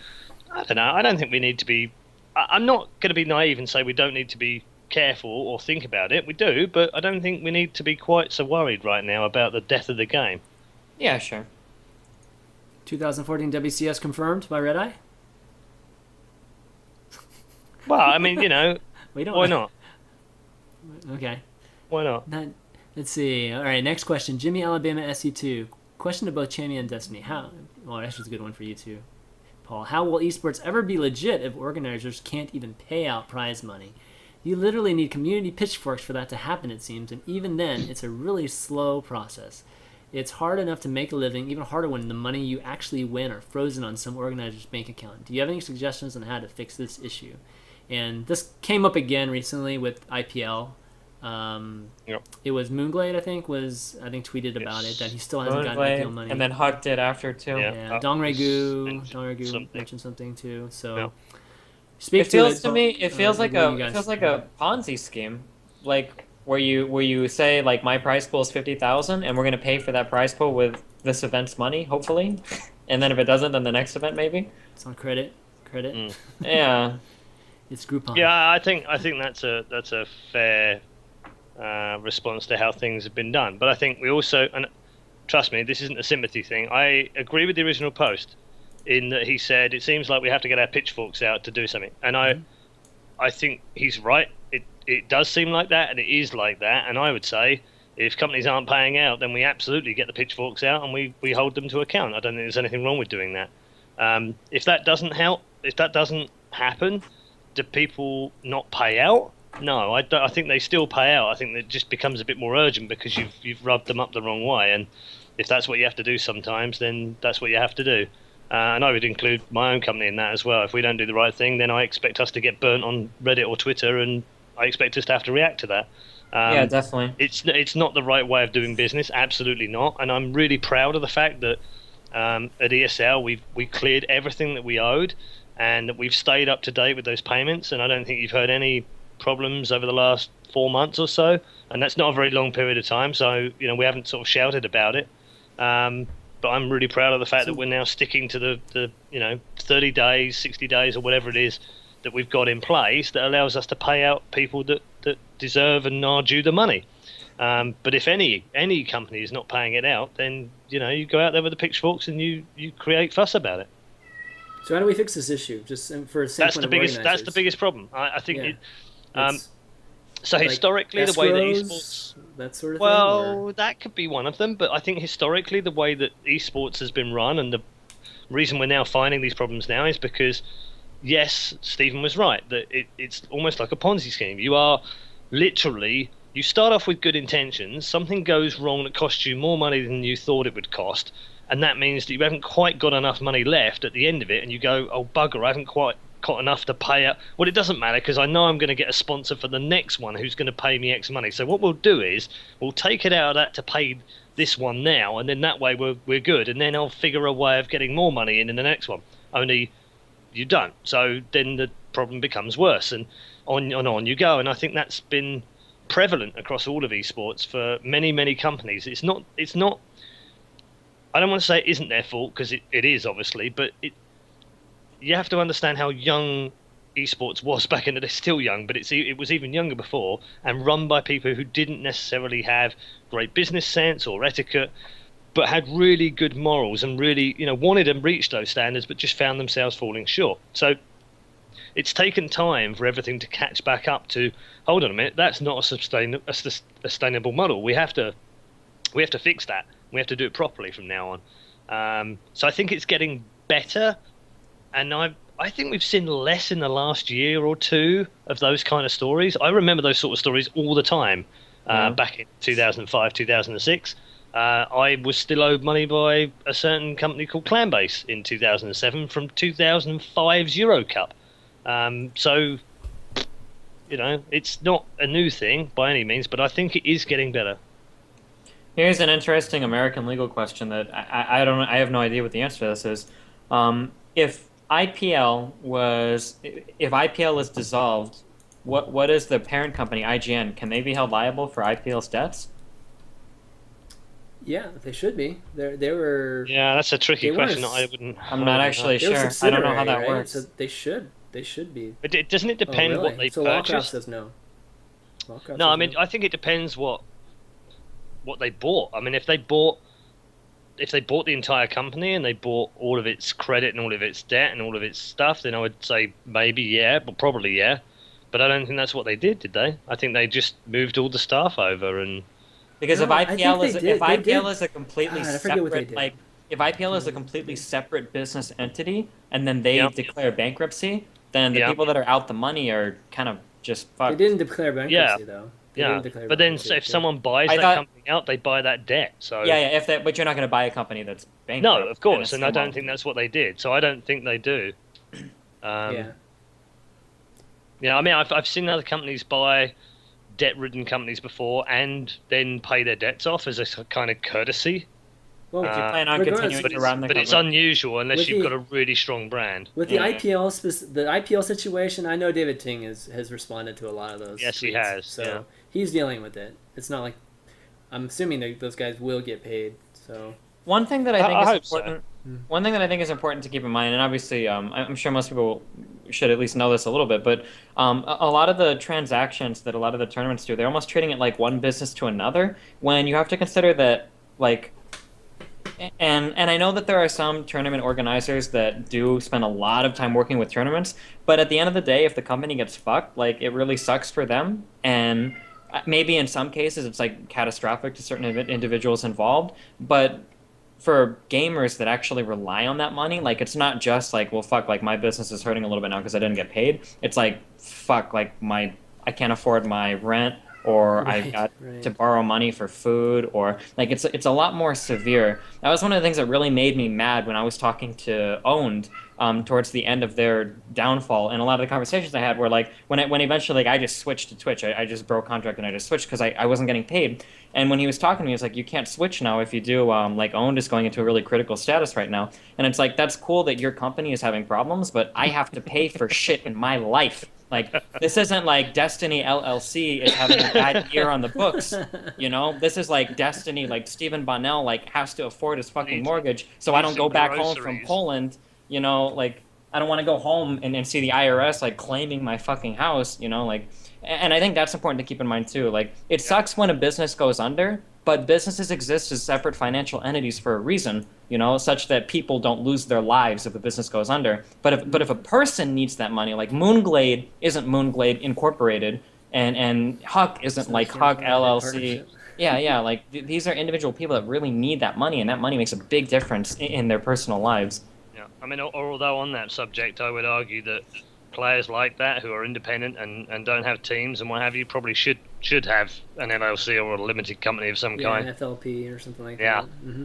I don't know. I don't think we need to be I'm not going to be naive and say we don't need to be careful or think about it. We do, but I don't think we need to be quite so worried right now about the death of the game. Yeah, sure. 2014 WCS confirmed by ReDeYe? Well, I mean, why not? Okay. Why not? Let's see. All right, next question. Jimmy Alabama SE2. Question to both ChanManV and Destiny. Well, actually, it's a good one for you too, Paul. How will esports ever be legit if organizers can't even pay out prize money? You literally need community pitchforks for that to happen, it seems, and even then, it's a really slow process. It's hard enough to make a living, even harder when the money you actually win are frozen on some organizer's bank account. Do you have any suggestions on how to fix this issue? And this came up again recently with IPL. Yep. It was Moonglade, I think tweeted about it, that he still hasn't gotten IPL money. And then Huck did after too. Yeah, Dongregu mentioned something too. So, yeah. Speak it to feels it. To me, it feels like a Ponzi scheme, like where you say like my prize pool is 50,000, and we're gonna pay for that prize pool with this event's money, hopefully, and then if it doesn't, then the next event maybe. It's on credit. Yeah. It's Groupon. Yeah, I think that's a fair response to how things have been done. But I think we also, and trust me, this isn't a sympathy thing. I agree with the original post in that he said it seems like we have to get our pitchforks out to do something, and I think he's right. It does seem like that, and it is like that. And I would say if companies aren't paying out, then we absolutely get the pitchforks out and we hold them to account. I don't think there's anything wrong with doing that. If that doesn't help, if that doesn't happen, do people not pay out? No, I think they still pay out. I think it just becomes a bit more urgent because you've rubbed them up the wrong way. And if that's what you have to do sometimes, then that's what you have to do. And I would include my own company in that as well. If we don't do the right thing, then I expect us to get burnt on Reddit or Twitter, and I expect us to have to react to that. Yeah, definitely. It's not the right way of doing business, absolutely not. And I'm really proud of the fact that at ESL we cleared everything that we owed, and that we've stayed up to date with those payments. And I don't think you've heard any problems over the last 4 months or so. And that's not a very long period of time, so we haven't sort of shouted about it. But I'm really proud of the fact that we're now sticking to the 30 days, 60 days, or whatever it is that we've got in place that allows us to pay out people that deserve and are due the money. But if any company is not paying it out, then you go out there with the pitchforks and you create fuss about it. So how do we fix this issue? Just for a standpoint of organizers. That's the biggest problem. I think so like historically, the way that esports, that sort of thing, that could be one of them. But I think historically, the way that esports has been run, and the reason we're now finding these problems now is because, yes, Stephen was right that it's almost like a Ponzi scheme. You are literally, you start off with good intentions, something goes wrong that costs you more money than you thought it would cost, and that means that you haven't quite got enough money left at the end of it, and you go, oh bugger, I haven't quite got enough to pay out. Well, it doesn't matter because I know I'm going to get a sponsor for the next one who's going to pay me X money. So what we'll do is we'll take it out of that to pay this one now, and then that way we're good, and then I'll figure a way of getting more money in the next one. Only you don't. So then the problem becomes worse, and on you go. And I think that's been prevalent across all of esports for many companies. It's not I don't want to say it isn't their fault, because it is obviously, but you have to understand how young esports was back in the day. Still young, but it was even younger before, and run by people who didn't necessarily have great business sense or etiquette, but had really good morals and really wanted to reach those standards, but just found themselves falling short. So it's taken time for everything to catch back up to, hold on a minute, that's not a sustainable model. We have to fix that. We have to do it properly from now on. So I think it's getting better, and I think we've seen less in the last year or two of those kind of stories. I remember those sort of stories all the time back in 2005, 2006. I was still owed money by a certain company called Clanbase in 2007 from 2005's Euro Cup. So, it's not a new thing by any means, but I think it is getting better. Here's an interesting American legal question that I have no idea what the answer to this is. If IPL is dissolved, what is the parent company, IGN? Can they be held liable for IPL's debts? Yeah, they should be. They were. Yeah, that's a tricky question. I'm not actually sure. I don't know how that works. So they should. They should be. But doesn't it depend really? what they so Warcraft purchased? says no. Warcraft No, says I mean, I think it depends what they bought. I mean, if they bought the entire company and they bought all of its credit and all of its debt and all of its stuff, then I would say maybe yeah, but probably yeah. But I don't think that's what they did they? I think they just moved all the staff over and. Because No, if I think IPL they is did. if They IPL did. is a completely I forget what they separate did. like if IPL is a completely separate business entity and then they Yep. declare bankruptcy, then the Yep. people that are out the money are kind of just They fucked. didn't declare bankruptcy though. They Yeah, didn't declare but then bankruptcy, if too. someone buys I that thought- company out, they buy that debt. So Yeah, but you're not going to buy a company that's bankrupt. no, of course, then and I it's don't still think that's what they did. So I don't think they do. Yeah. Yeah, I mean, I've seen other companies buy debt-ridden companies before and then pay their debts off as a kind of courtesy. Well, If you plan on regardless- continuing to run the But it's company. unusual unless With you've the- got a really strong brand. with the Yeah. the IPL situation, I know David Ting has responded to a lot of those. Yes, he tweets, has, So yeah. he's dealing with it. It's not like I'm assuming that those guys will get paid. So One thing that I think I is hope so. important. One thing that I think is important to keep in mind, and obviously, I'm sure most people should at least know this a little bit, but a lot of the transactions that a lot of the tournaments do, they're almost treating it like one business to another. When you have to consider that, like, and I know that there are some tournament organizers that do spend a lot of time working with tournaments, but at the end of the day, if the company gets fucked, like, it really sucks for them, and maybe in some cases it's like catastrophic to certain individuals involved, but for gamers that actually rely on that money, like, it's not just like, well, fuck, like, my business is hurting a little bit now because I didn't get paid. It's like, fuck, like, I can't afford my rent, or I've got to borrow money for food, or like, it's a lot more severe. That was one of the things that really made me mad when I was talking to Owned towards the end of their downfall, and a lot of the conversations I had were like, when eventually, like, I just switched to Twitch. I just broke contract and I just switched because I wasn't getting paid. And when he was talking to me, he was like, you can't switch now. If you do, like, Owned is going into a really critical status right now. And it's like, that's cool that your company is having problems, but I have to pay for shit in my life. Like, this isn't like Destiny LLC is having a bad year on the books, you know? This is like Destiny, like, Stephen Bonnell, like, has to afford his fucking mortgage, so I don't go back home from Poland, you know? Like, I don't want to go home and see the IRS, like, claiming my fucking house, you know? Like, and I think that's important to keep in mind, too. Like, it sucks when a business goes under, but businesses exist as separate financial entities for a reason, you know, such that people don't lose their lives if a business goes under. But if a person needs that money, like, Moonglade isn't Moonglade Incorporated, and Huck isn't like Huck LLC. Yeah, like, these are individual people that really need that money, and that money makes a big difference in their personal lives. Yeah, I mean, although on that subject, I would argue that players like that who are independent and don't have teams and what have you probably should have an LLC or a limited company of some kind. an FLP or something like Yeah. that. Mm-hmm.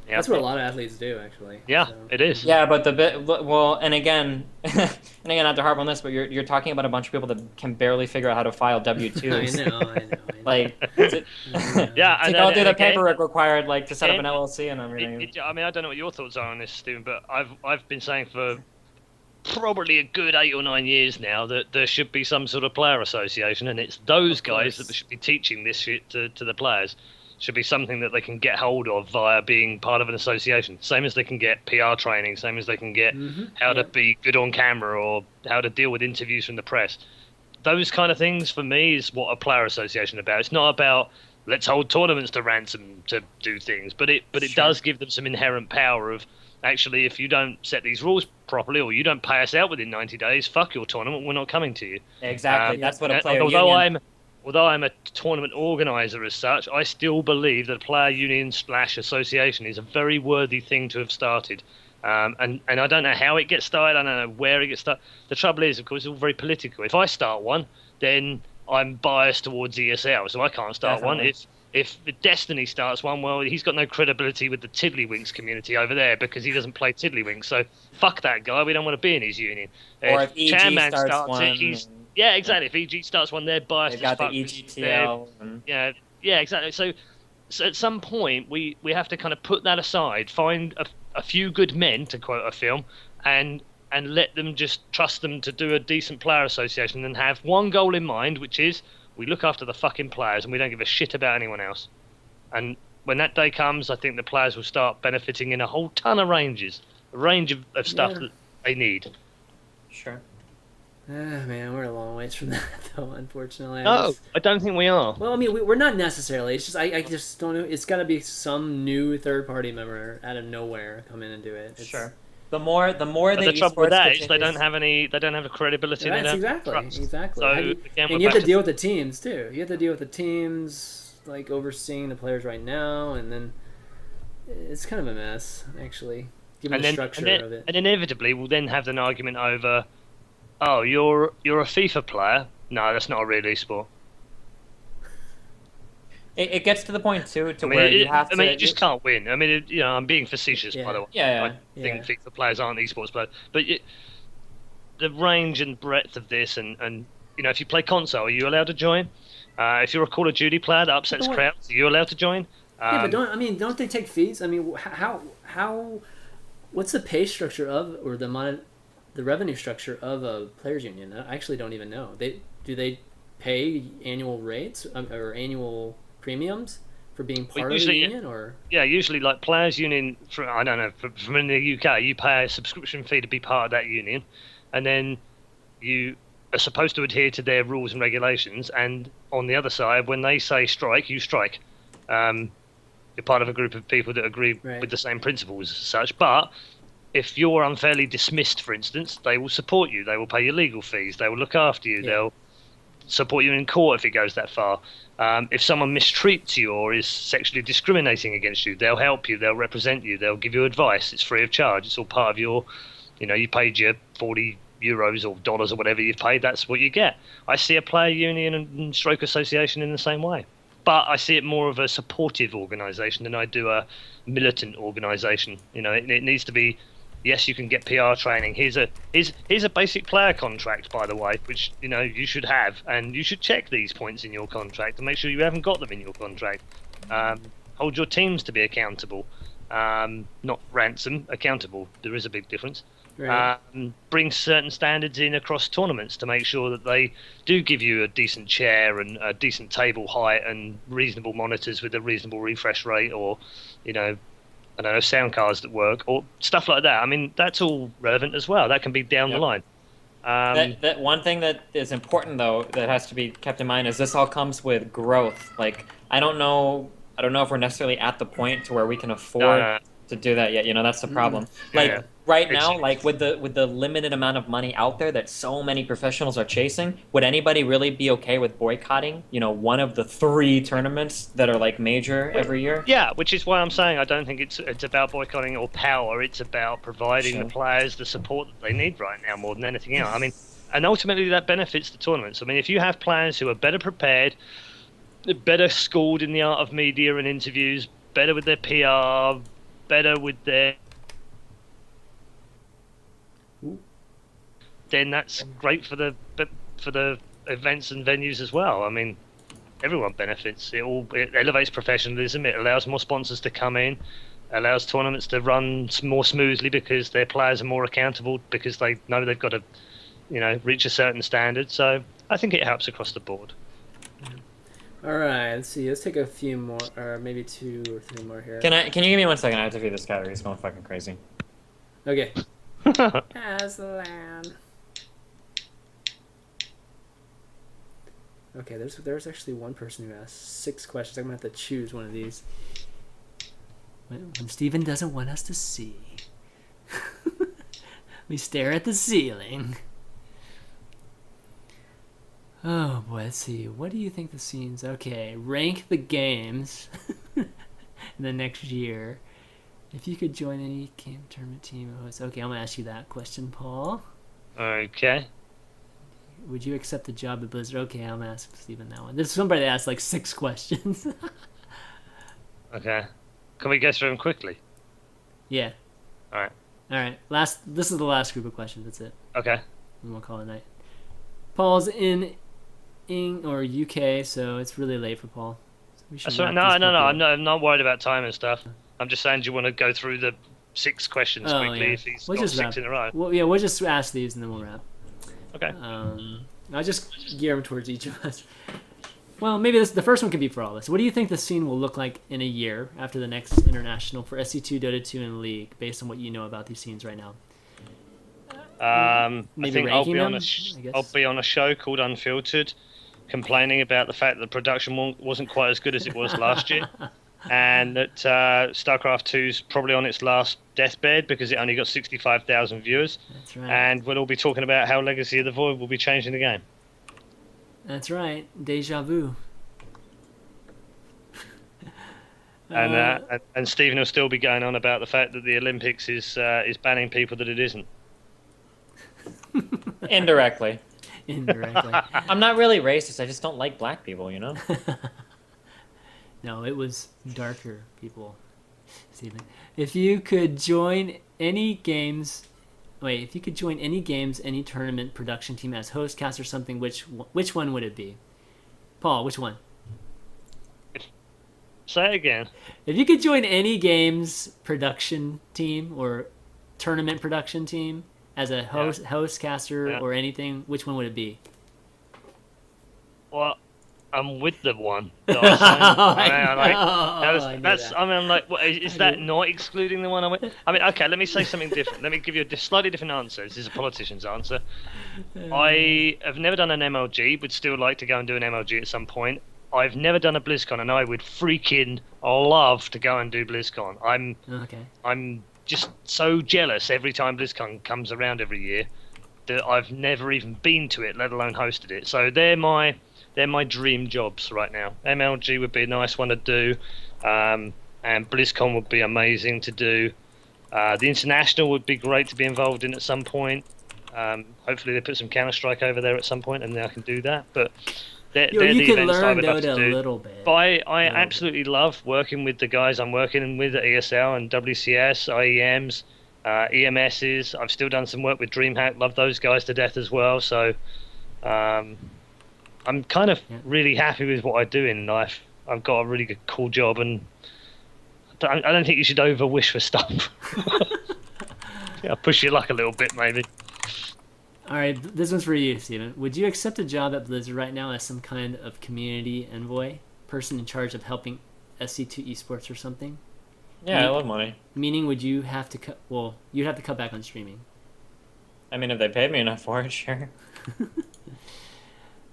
Yeah. That's what a lot of athletes do, actually. Yeah, So. it is. Yeah, but and again, not to harp on this, but you're talking about a bunch of people that can barely figure out how to file W-2s. I know. Like, Yeah, to and go through the again, paperwork required, like, to set up an LLC and everything. I mean, I don't know what your thoughts are on this, Stephen, but I've been saying for probably a good 8 or 9 years now that there should be some sort of player association, and it's those guys that should be teaching this shit to the players. Should be something that they can get hold of via being part of an association. Same as they can get PR training, same as they can get how to be good on camera or how to deal with interviews from the press. Those kind of things, for me, is what a player association is about. It's not about let's hold tournaments to ransom to do things, but it does give them some inherent power of, actually, if you don't set these rules properly or you don't pay us out within 90 days, fuck your tournament, we're not coming to you. Exactly, that's what a player Although I'm a tournament organizer as such, I still believe that a player union / association is a very worthy thing to have started. And I don't know how it gets started, I don't know where it gets started. The trouble is, of course, it's all very political. If I start one, then I'm biased towards ESL, so I can't start one. If Destiny starts one, well, he's got no credibility with the Tiddlywinks community over there because he doesn't play Tiddlywinks. So fuck that guy. We don't want to be in his union. Or if EG ChanManV starts one, it, yeah, exactly. If EG starts one, they're biased. They've got the as fuck. EGTL. Yeah, exactly. So at some point, we have to kind of put that aside, find a few good men, to quote a film, and let them just trust them to do a decent player association and have one goal in mind, which is we look after the fucking players and we don't give a shit about anyone else. And when that day comes, I think the players will start benefiting in a whole ton of range of stuff that they need. Sure. Man, we're a long ways from that, though. Unfortunately. No, I don't think we are. Well, I mean, we're not necessarily. It's just I just don't know. It's got to be some new third-party member out of nowhere come in and do it. Sure. The more But the the trouble with esports that is they don't have the credibility. That's they don't exactly, have trust. exactly. So and again, you have to deal with the teams too. You have to deal with the teams, like overseeing the players right now, and then it's kind of a mess, actually. Given the structure of it. And inevitably, we'll then have an argument over, oh, you're a FIFA player. No, that's not a real esport. It gets to the point too where you have to. I mean, you just can't win. I mean, I'm being facetious, by the way. Yeah. I think FIFA players aren't esports players, but the range and breadth of this, and if you play console, are you allowed to join? If you're a Call of Duty player that upsets crowds, are you allowed to join? Yeah, but don't they take fees? I mean, how what's the pay structure of, or the revenue structure of a players union? I actually don't even know. Do they pay annual rates or annual premiums for being part of the union, or? Yeah, usually like players union. I don't know. From in the UK, you pay a subscription fee to be part of that union, and then you are supposed to adhere to their rules and regulations. And on the other side, when they say strike, you strike. You're part of a group of people that agree with the same principles as such. But if you're unfairly dismissed, for instance, they will support you. They will pay your legal fees. They will look after you. Yeah. They'll support you in court if it goes that far. If someone mistreats you or is sexually discriminating against you, they'll help you. They'll represent you. They'll give you advice. It's free of charge. It's all part of your, you paid your 40 euros or dollars or whatever you've paid. That's what you get. I see a player union and stroke association in the same way. But I see it more of a supportive organisation than I do a militant organisation. It needs to be, yes, you can get PR training. Here's a basic player contract, by the way, which you should have, and you should check these points in your contract and make sure you haven't got them in your contract. Hold your teams to be accountable, not ransom, accountable. There is a big difference. Right. Bring certain standards in across tournaments to make sure that they do give you a decent chair and a decent table height and reasonable monitors with a reasonable refresh rate, or I don't know, sound cards that work or stuff like that. I mean, that's all relevant as well. That can be down the line. That one thing that is important though that has to be kept in mind is this all comes with growth. Like I don't know if we're necessarily at the point to where we can afford to do that yet. That's the problem. Right now, like with the limited amount of money out there that so many professionals are chasing, would anybody really be okay with boycotting, one of the 3 tournaments that are like major every year? Yeah, which is why I'm saying I don't think it's about boycotting or power. It's about providing the players the support that they need right now more than anything else. I mean, and ultimately that benefits the tournaments. I mean, if you have players who are better prepared, better schooled in the art of media and interviews, better with their PR, better with their, then that's great for the events and venues as well. I mean, everyone benefits. It elevates professionalism. It allows more sponsors to come in. Allows tournaments to run more smoothly because their players are more accountable because they know they've got to, reach a certain standard. So I think it helps across the board. All right, let's see. Let's take a few more, or maybe 2 or 3 more here. Can you give me 1 second? I have to feed this cat. He's going fucking crazy. Okay. Aslan. Okay, there's actually one person who asked 6 questions. I'm gonna have to choose one of these. When Steven doesn't want us to see, we stare at the ceiling. Oh boy, let's see. What do you think the scenes? Okay, rank the games in the next year. If you could join any game tournament team host. Okay, I'm gonna ask you that question, Paul. Okay. Would you accept the job at Blizzard? Okay, I'm gonna ask Steven that one. There's somebody that asked like 6 questions. Okay. Can we go through them quickly? Yeah. All right. This is the last group of questions. That's it. Okay. And we'll call it a night. Paul's in or UK, so it's really late for Paul. So no. I'm not worried about time and stuff. I'm just saying, do you want to go through the 6 questions quickly? Yeah. If he's got 6 in a row. Well, yeah, we'll just ask these and then we'll wrap. Okay. I'll just gear them towards each of us. Well, maybe the first one could be for all of us. What do you think the scene will look like in a year after the next international for SC2, Dota 2, and League, based on what you know about these scenes right now? I Maybe think I'll ranking be on them, a I guess. I'll be on a show called Unfiltered, complaining about the fact that the production wasn't quite as good as it was last year, and that StarCraft 2's probably on its last deathbed because it only got 65,000 viewers. That's right. And we'll all be talking about how Legacy of the Void will be changing the game. That's right. Deja vu. And Stephen will still be going on about the fact that the Olympics is banning people that it isn't. Indirectly. Indirectly. I'm not really racist. I just don't like black people, you know? No, it was darker people. Steven. If you could join any games, any tournament production team as host, cast, or something, which one would it be? Paul, which one? Say it again. If you could join any games production team or tournament production team as a host, caster, or anything, which one would it be? Well, I'm with the one. That I'm like, what, is that not excluding the one I'm with? I mean, okay, let me say something different. Let me give you a slightly different answer. This is a politician's answer. I have never done an MLG, would still like to go and do an MLG at some point. I've never done a BlizzCon, and I would freaking love to go and do BlizzCon. I'm just so jealous every time BlizzCon comes around every year that I've never even been to it, let alone hosted it. So they're my dream jobs right now. MLG would be a nice one to do, and BlizzCon would be amazing to do. The International would be great to be involved in at some point. Hopefully they put some Counter-Strike over there at some point, and then I can do that. But they're the events I would love to do. A little bit. But I absolutely love working with the guys I'm working with at ESL and WCS, IEMs, EMSs. I've still done some work with DreamHack. Love those guys to death as well. So I'm kind of really happy with what I do in life. I've got a really good, cool job, and I don't think you should over-wish for stuff. Yeah, push your luck a little bit, maybe. All right, this one's for you, Steven. Would you accept a job at Blizzard right now as some kind of community envoy, person in charge of helping SC2 eSports or something? Yeah, I love money. Meaning, would you have to cut? Well, you'd have to cut back on streaming. I mean, if they paid me enough for it, sure.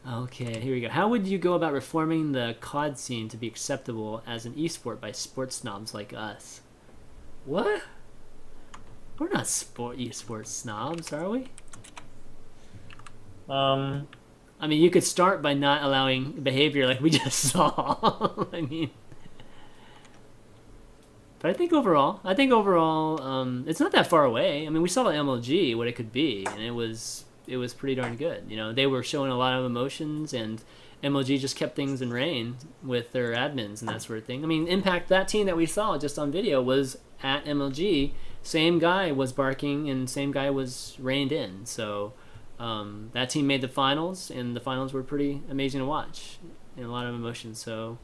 Okay, here we go. How would you go about reforming the CoD scene to be acceptable as an esport by sports snobs like us? What? We're not esports snobs, are we? I mean, you could start by not allowing behavior like we just saw. I mean, but I think overall, it's not that far away. I mean, we saw at MLG what it could be, and it was pretty darn good. You know, they were showing a lot of emotions, and MLG just kept things in rein with their admins and that sort of thing. I mean, Impact, that team that we saw just on video was at MLG. Same guy was barking, and same guy was reined in. So. That team made the finals, and the finals were pretty amazing to watch, and a lot of emotion. So,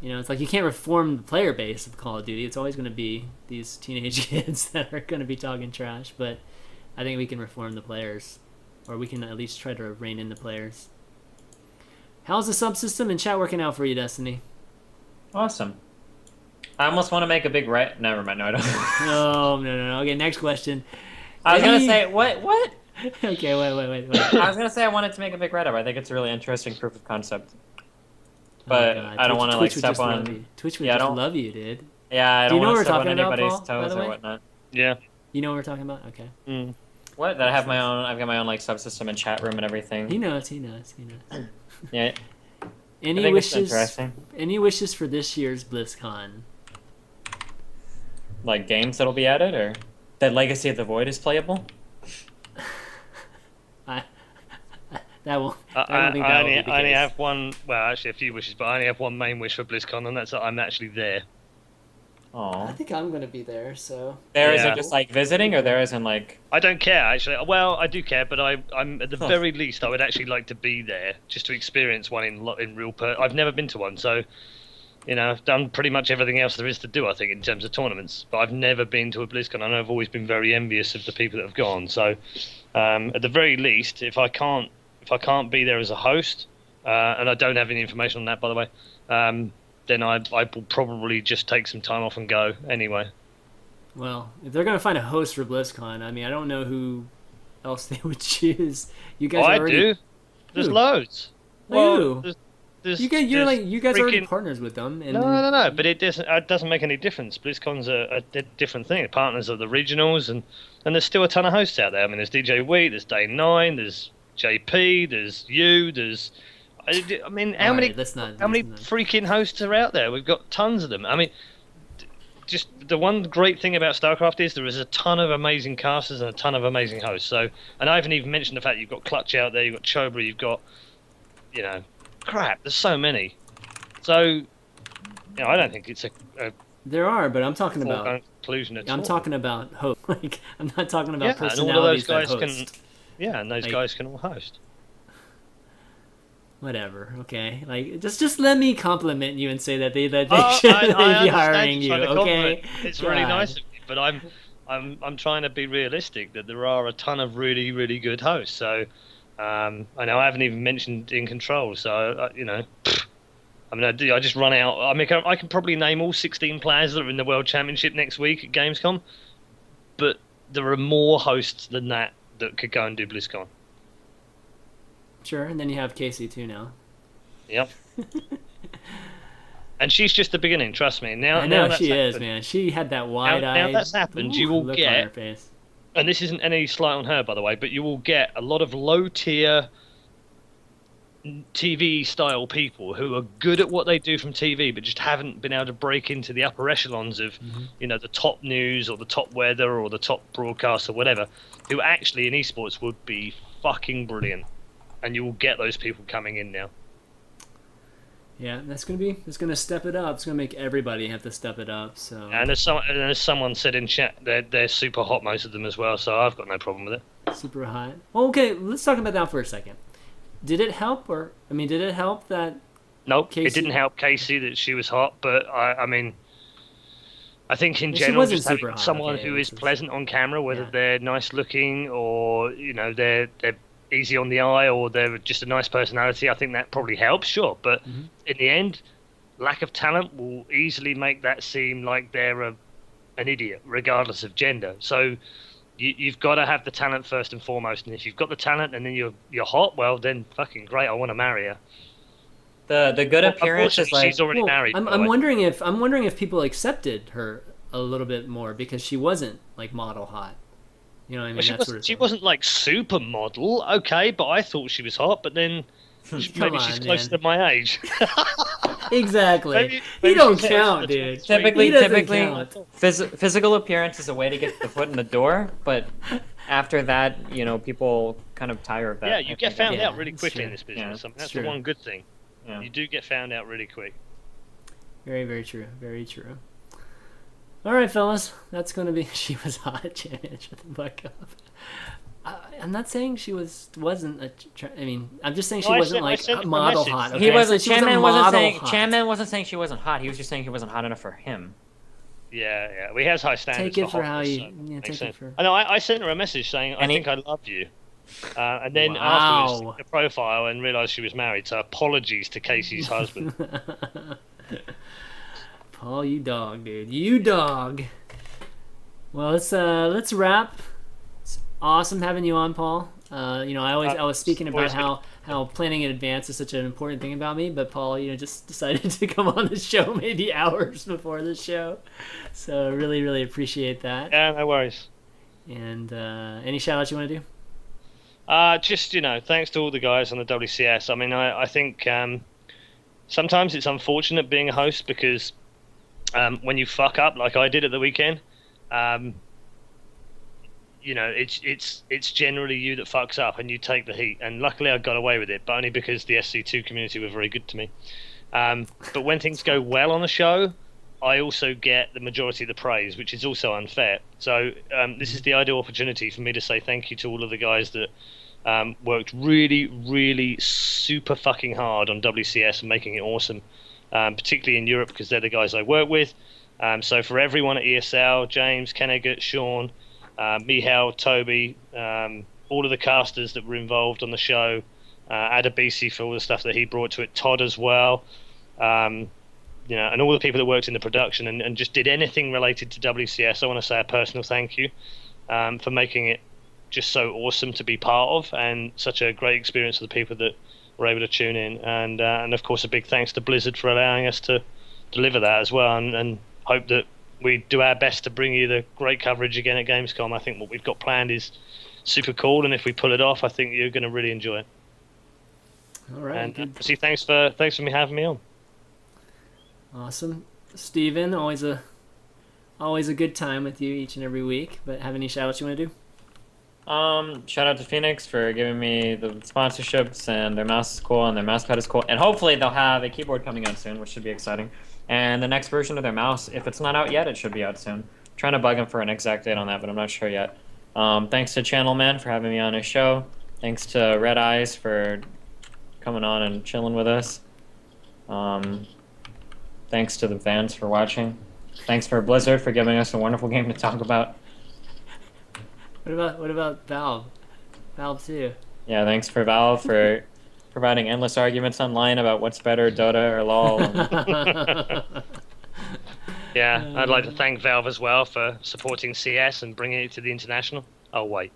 you know, it's like you can't reform the player base of Call of Duty. It's always going to be these teenage kids that are going to be talking trash. But I think we can reform the players, or we can at least try to rein in the players. How's the subsystem and chat working out for you, Destiny? Awesome. I almost want to make a big Never mind. No, I don't. No. Okay, next question. I was gonna say what? Okay, wait. I was gonna say I wanted to make a big write-up. I think it's a really interesting proof of concept. But I don't want to like step on. Twitch would just love you, dude. Yeah, I don't want to step on anybody's Paul, toes or whatnot. Yeah. You know what we're talking about? Okay. What? That I've got my own like subsystem and chat room and everything. He knows. Yeah. Any wishes for this year's BlizzCon? Like games that'll be added, or that Legacy of the Void is playable? I only have one. Well, actually, a few wishes, but I only have one main wish for BlizzCon, and that's that I'm actually there. Oh. I think I'm gonna be there. So there isn't just like visiting, or there isn't like. I don't care actually. Well, I do care, but I'm at the very least I would actually like to be there just to experience one in real. I've never been to one, so you know I've done pretty much everything else there is to do. I think in terms of tournaments, but I've never been to a BlizzCon. I know I've always been very envious of the people that have gone. So at the very least, if I can't be there as a host, and I don't have any information on that, by the way, then I will probably just take some time off and go anyway. Well, if they're going to find a host for BlizzCon, I mean, I don't know who else they would choose. You Oh, guys I already... do. There's Who? loads. Who? There's, You guys are already freaking... partners with them. And No. But it doesn't make any difference. BlizzCon's a different thing. Partners are the regionals, and there's still a ton of hosts out there. I mean, there's DJ Wheat, there's Day9, there's JP, there's you, there's... I mean, how many freaking hosts are out there? We've got tons of them. I mean, just the one great thing about StarCraft is there is a ton of amazing casters and a ton of amazing hosts. So, and I haven't even mentioned the fact you've got Clutch out there, you've got Chobra, you've got, crap. There's so many. So, I don't think it's a there are, but I'm talking about conclusion at all. I'm talking about host. Like, I'm not talking about personalities and all of those guys that host. and those guys can all host. Whatever, okay. Like, just let me compliment you and say that they should be hiring you, okay? It's really nice of you, but I'm trying to be realistic that there are a ton of really, really good hosts. So, I know I haven't even mentioned In Control. So, I just run out. I mean, I can probably name all 16 players that are in the World Championship next week at Gamescom, but there are more hosts than that could go and do BlizzCon. Sure, and then you have Casey too now. Yep. And she's just the beginning, trust me. I know she is, man. She had that wide-eyed... Now that's happened, you will look get... on her face. And this isn't any slight on her, by the way, but you will get a lot of low-tier TV-style people who are good at what they do from TV, but just haven't been able to break into the upper echelons of, the top news or the top weather or the top broadcast or whatever, who actually in esports would be fucking brilliant. And you will get those people coming in now. Yeah, it's gonna step it up. It's gonna make everybody have to step it up. So. And as someone said in chat, they're super hot, most of them as well. So I've got no problem with it. Super hot. Well, okay, let's talk about that for a second. Did it help, did it help that? Nope, Casey... it didn't help Casey that she was hot, but I mean, I think in general, just having someone who is pleasant on camera, whether they're nice looking or they're easy on the eye or they're just a nice personality, I think that probably helps, sure. But in the end, lack of talent will easily make that seem like they're an idiot, regardless of gender. So you've got to have the talent first and foremost. And if you've got the talent and then you're hot, well, then fucking great. I want to marry her. The good appearance is like she's already married. I'm wondering if people accepted her a little bit more because she wasn't like model hot. You know what I mean? Well, she wasn't like supermodel, okay, but I thought she was hot. But then maybe she's closer to my age. Exactly. maybe you don't count, dude. Typically, physical appearance is a way to get the foot in the door, but after that, people kind of tire of that. Yeah, you get found out really quickly in this business. Yeah, I mean, that's the one good thing. Yeah. You do get found out really quick. Very, very true. Very true. All right, fellas, that's going to be... She was hot, Jan. Shut the fuck up. I'm not saying she wasn't a... I'm just saying she wasn't like model hot. Okay? He wasn't... ChanMan wasn't saying she wasn't hot. He was just saying he wasn't hot enough for him. Yeah. Well, he has high standards. Take it for how you... Yeah, take it for... I know, I sent her a message saying, I think I love you. And then afterwards, the profile and realised she was married. So apologies to Casey's husband. Paul, you dog, dude. You dog. Well, let's wrap. It's awesome having you on, Paul. I was speaking about how planning in advance is such an important thing about me, but Paul, just decided to come on the show maybe hours before the show. So really, really appreciate that. Yeah, no worries. And any shout outs you want to do? Just, thanks to all the guys on the WCS. I mean, I think sometimes it's unfortunate being a host because when you fuck up like I did at the weekend, it's generally you that fucks up and you take the heat. And luckily I got away with it, but only because the SC2 community were very good to me. But when things go well on a show, I also get the majority of the praise, which is also unfair. So this is the ideal opportunity for me to say thank you to all of the guys that worked really, really super fucking hard on WCS and making it awesome, particularly in Europe because they're the guys I work with. So for everyone at ESL, James, Kennegat, Sean, Michal, Toby, all of the casters that were involved on the show, Adabisi for all the stuff that he brought to it, Todd as well, and all the people that worked in the production and just did anything related to WCS. I want to say a personal thank you for making it just so awesome to be part of, and such a great experience for the people that were able to tune in. And of course, a big thanks to Blizzard for allowing us to deliver that as well, and hope that we do our best to bring you the great coverage again at Gamescom. I think what we've got planned is super cool, and if we pull it off, I think you're going to really enjoy it. All right. And good. see, thanks for me having me on. Awesome, Steven, always a good time with you each and every week. But have any shout outs you want to do? Shout out to Phoenix for giving me the sponsorships, and their mouse is cool and their mouse pad is cool, and hopefully they'll have a keyboard coming out soon, which should be exciting. And the next version of their mouse, if it's not out yet, it should be out soon. I'm trying to bug them for an exact date on that, but I'm not sure yet. Thanks to ChanManV for having me on his show. Thanks to ReDeYe for coming on and chilling with us. Thanks to the fans for watching. Thanks for Blizzard for giving us a wonderful game to talk about. What about Valve? Valve too. Yeah, thanks for Valve for providing endless arguments online about what's better, Dota or LoL. Yeah, I'd like to thank Valve as well for supporting CS and bringing it to the international. Oh wait.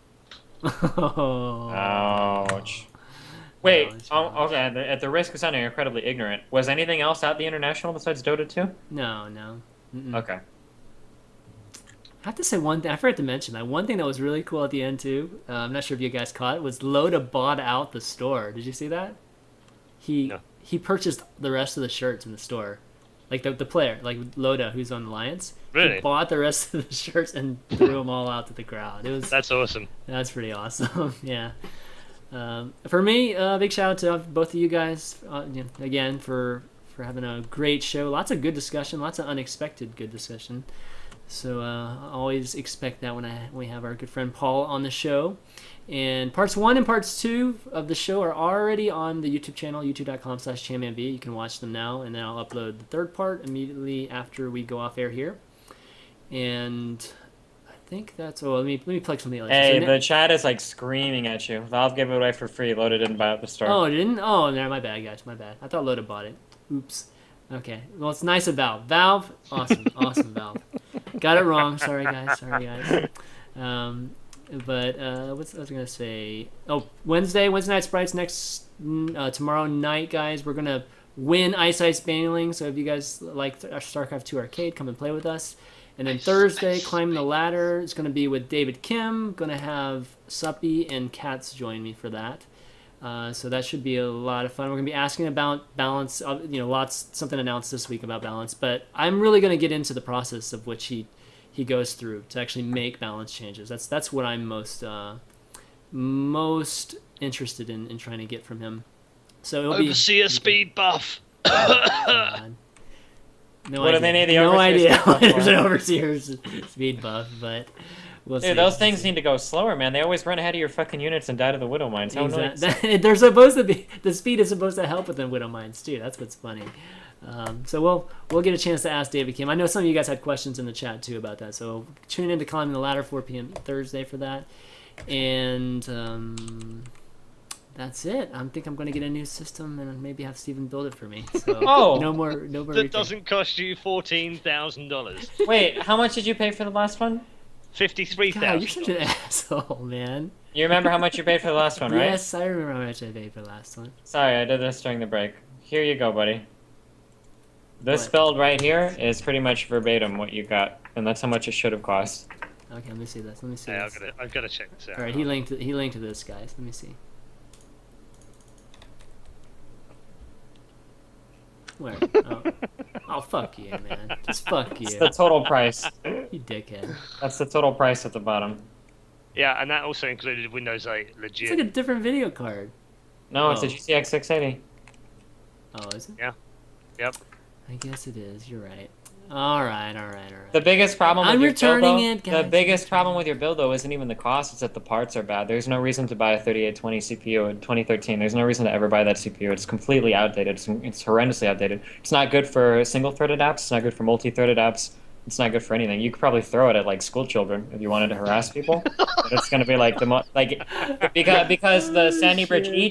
Ouch. Wait, okay, at the risk of sounding incredibly ignorant, was anything else at the international besides Dota 2? No. Mm-mm. Okay. I have to say one thing. I forgot to mention that one thing that was really cool at the end too. I'm not sure if you guys caught it. Was Loda bought out the store? Did you see that? He purchased the rest of the shirts in the store, like the player, like Loda, who's on Alliance. Really? He bought the rest of the shirts and threw them all out to the crowd. That's awesome. That's pretty awesome. Yeah. For me, big shout out to both of you guys again for having a great show. Lots of good discussion. Lots of unexpected good discussion. So always expect that when we have our good friend Paul on the show. And parts 1 and parts 2 of the show are already on the YouTube channel, youtube.com/ChanManV. You can watch them now, and then I'll upload the third part immediately after we go off air here. And I think that's... Oh, let me plug something else. Hey, the chat is like screaming at you. Valve gave it away for free. Loda didn't buy it at the store. Oh, it didn't? Oh, no, my bad, guys. My bad. I thought Loda bought it. Oops. Okay. Well, it's nice of Valve. Valve, awesome. Awesome, Valve. Got it wrong. Sorry, guys. But what was I going to say? Oh, Wednesday Night Sprites tomorrow night, guys. We're going to win Ice Baneling. So if you guys like our StarCraft 2 arcade, come and play with us. And then Thursday, Climbing the Ladder is going to be with David Kim. Going to have Suppy and Katz join me for that. So that should be a lot of fun. We're going to be asking about balance. Something announced this week about balance. But I'm really going to get into the process of which he goes through to actually make balance changes. That's what I'm most interested in trying to get from him. So Overseer speed buff. No what idea. Do they need the no idea why there's an Overseer's speed buff, but we'll see. Dude, those things need to go slower, man. They always run ahead of your fucking units and die to the Widow Mines. How annoying. They're supposed to be. The speed is supposed to help with the Widow Mines too. That's what's funny. So we'll get a chance to ask David Kim. I know some of you guys had questions in the chat too about that. So tune in to Climbing the Ladder 4 p.m. Thursday for that. And that's it. I think I'm going to get a new system and maybe have Steven build it for me. So no more. That doesn't cost you $14,000. Wait, how much did you pay for the last one? $53,000. God, you're such an asshole, man. You remember how much you paid for the last one, right? Yes, I remember how much I paid for the last one. Sorry, I did this during the break. Here you go, buddy. This build right here is pretty much verbatim what you got, and that's how much it should have cost. Okay, let me see this. Yeah, I've got to check this out. All right, he linked to this, guys. Let me see. Where? Oh, fuck you, man. Just fuck you. It's the total price. You dickhead. That's the total price at the bottom. Yeah, and that also included Windows 8, legit. It's like a different video card. No, it's a GTX 680. Oh, is it? Yeah. Yep. I guess it is. You're right. All right. The biggest problem with your build, guys. The biggest problem with your build, though, isn't even the cost. It's that the parts are bad. There's no reason to buy a 3820 CPU in 2013. There's no reason to ever buy that CPU. It's completely outdated. It's horrendously outdated. It's not good for single-threaded apps. It's not good for multi-threaded apps. It's not good for anything. You could probably throw it at like school children if you wanted to harass people. But it's going to be like because the Sandy Bridge E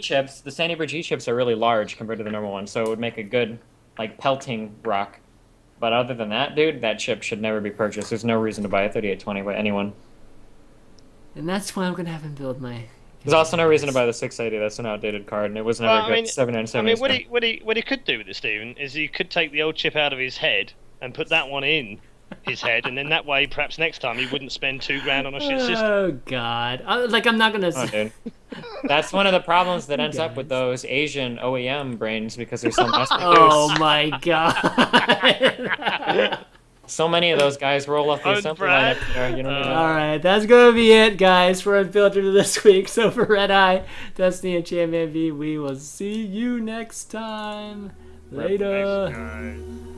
chips are really large compared to the normal one, so it would make a good like pelting rock. But other than that, dude, that chip should never be purchased. There's no reason to buy a 3820 by anyone. And that's why I'm gonna have him build my. There's also no reason to buy the 680. That's an outdated card, and it was never Well, I good. mean, 797. I mean, what he could do with it, Stephen, is he could take the old chip out of his head and put that one in his head, and then that way, perhaps next time he wouldn't spend $2,000 on a shit system. Oh God! I'm not gonna. Oh, dude. That's one of the problems that ends up with those Asian OEM brains because they're so mass produced. Oh my God! So many of those guys roll off the assembly line up there. You know what I mean? All right, that's gonna be it, guys, for Unfiltered this week. So for ReDeYe, Destiny, and ChanManV, we will see you next time. Later. Nice, guys.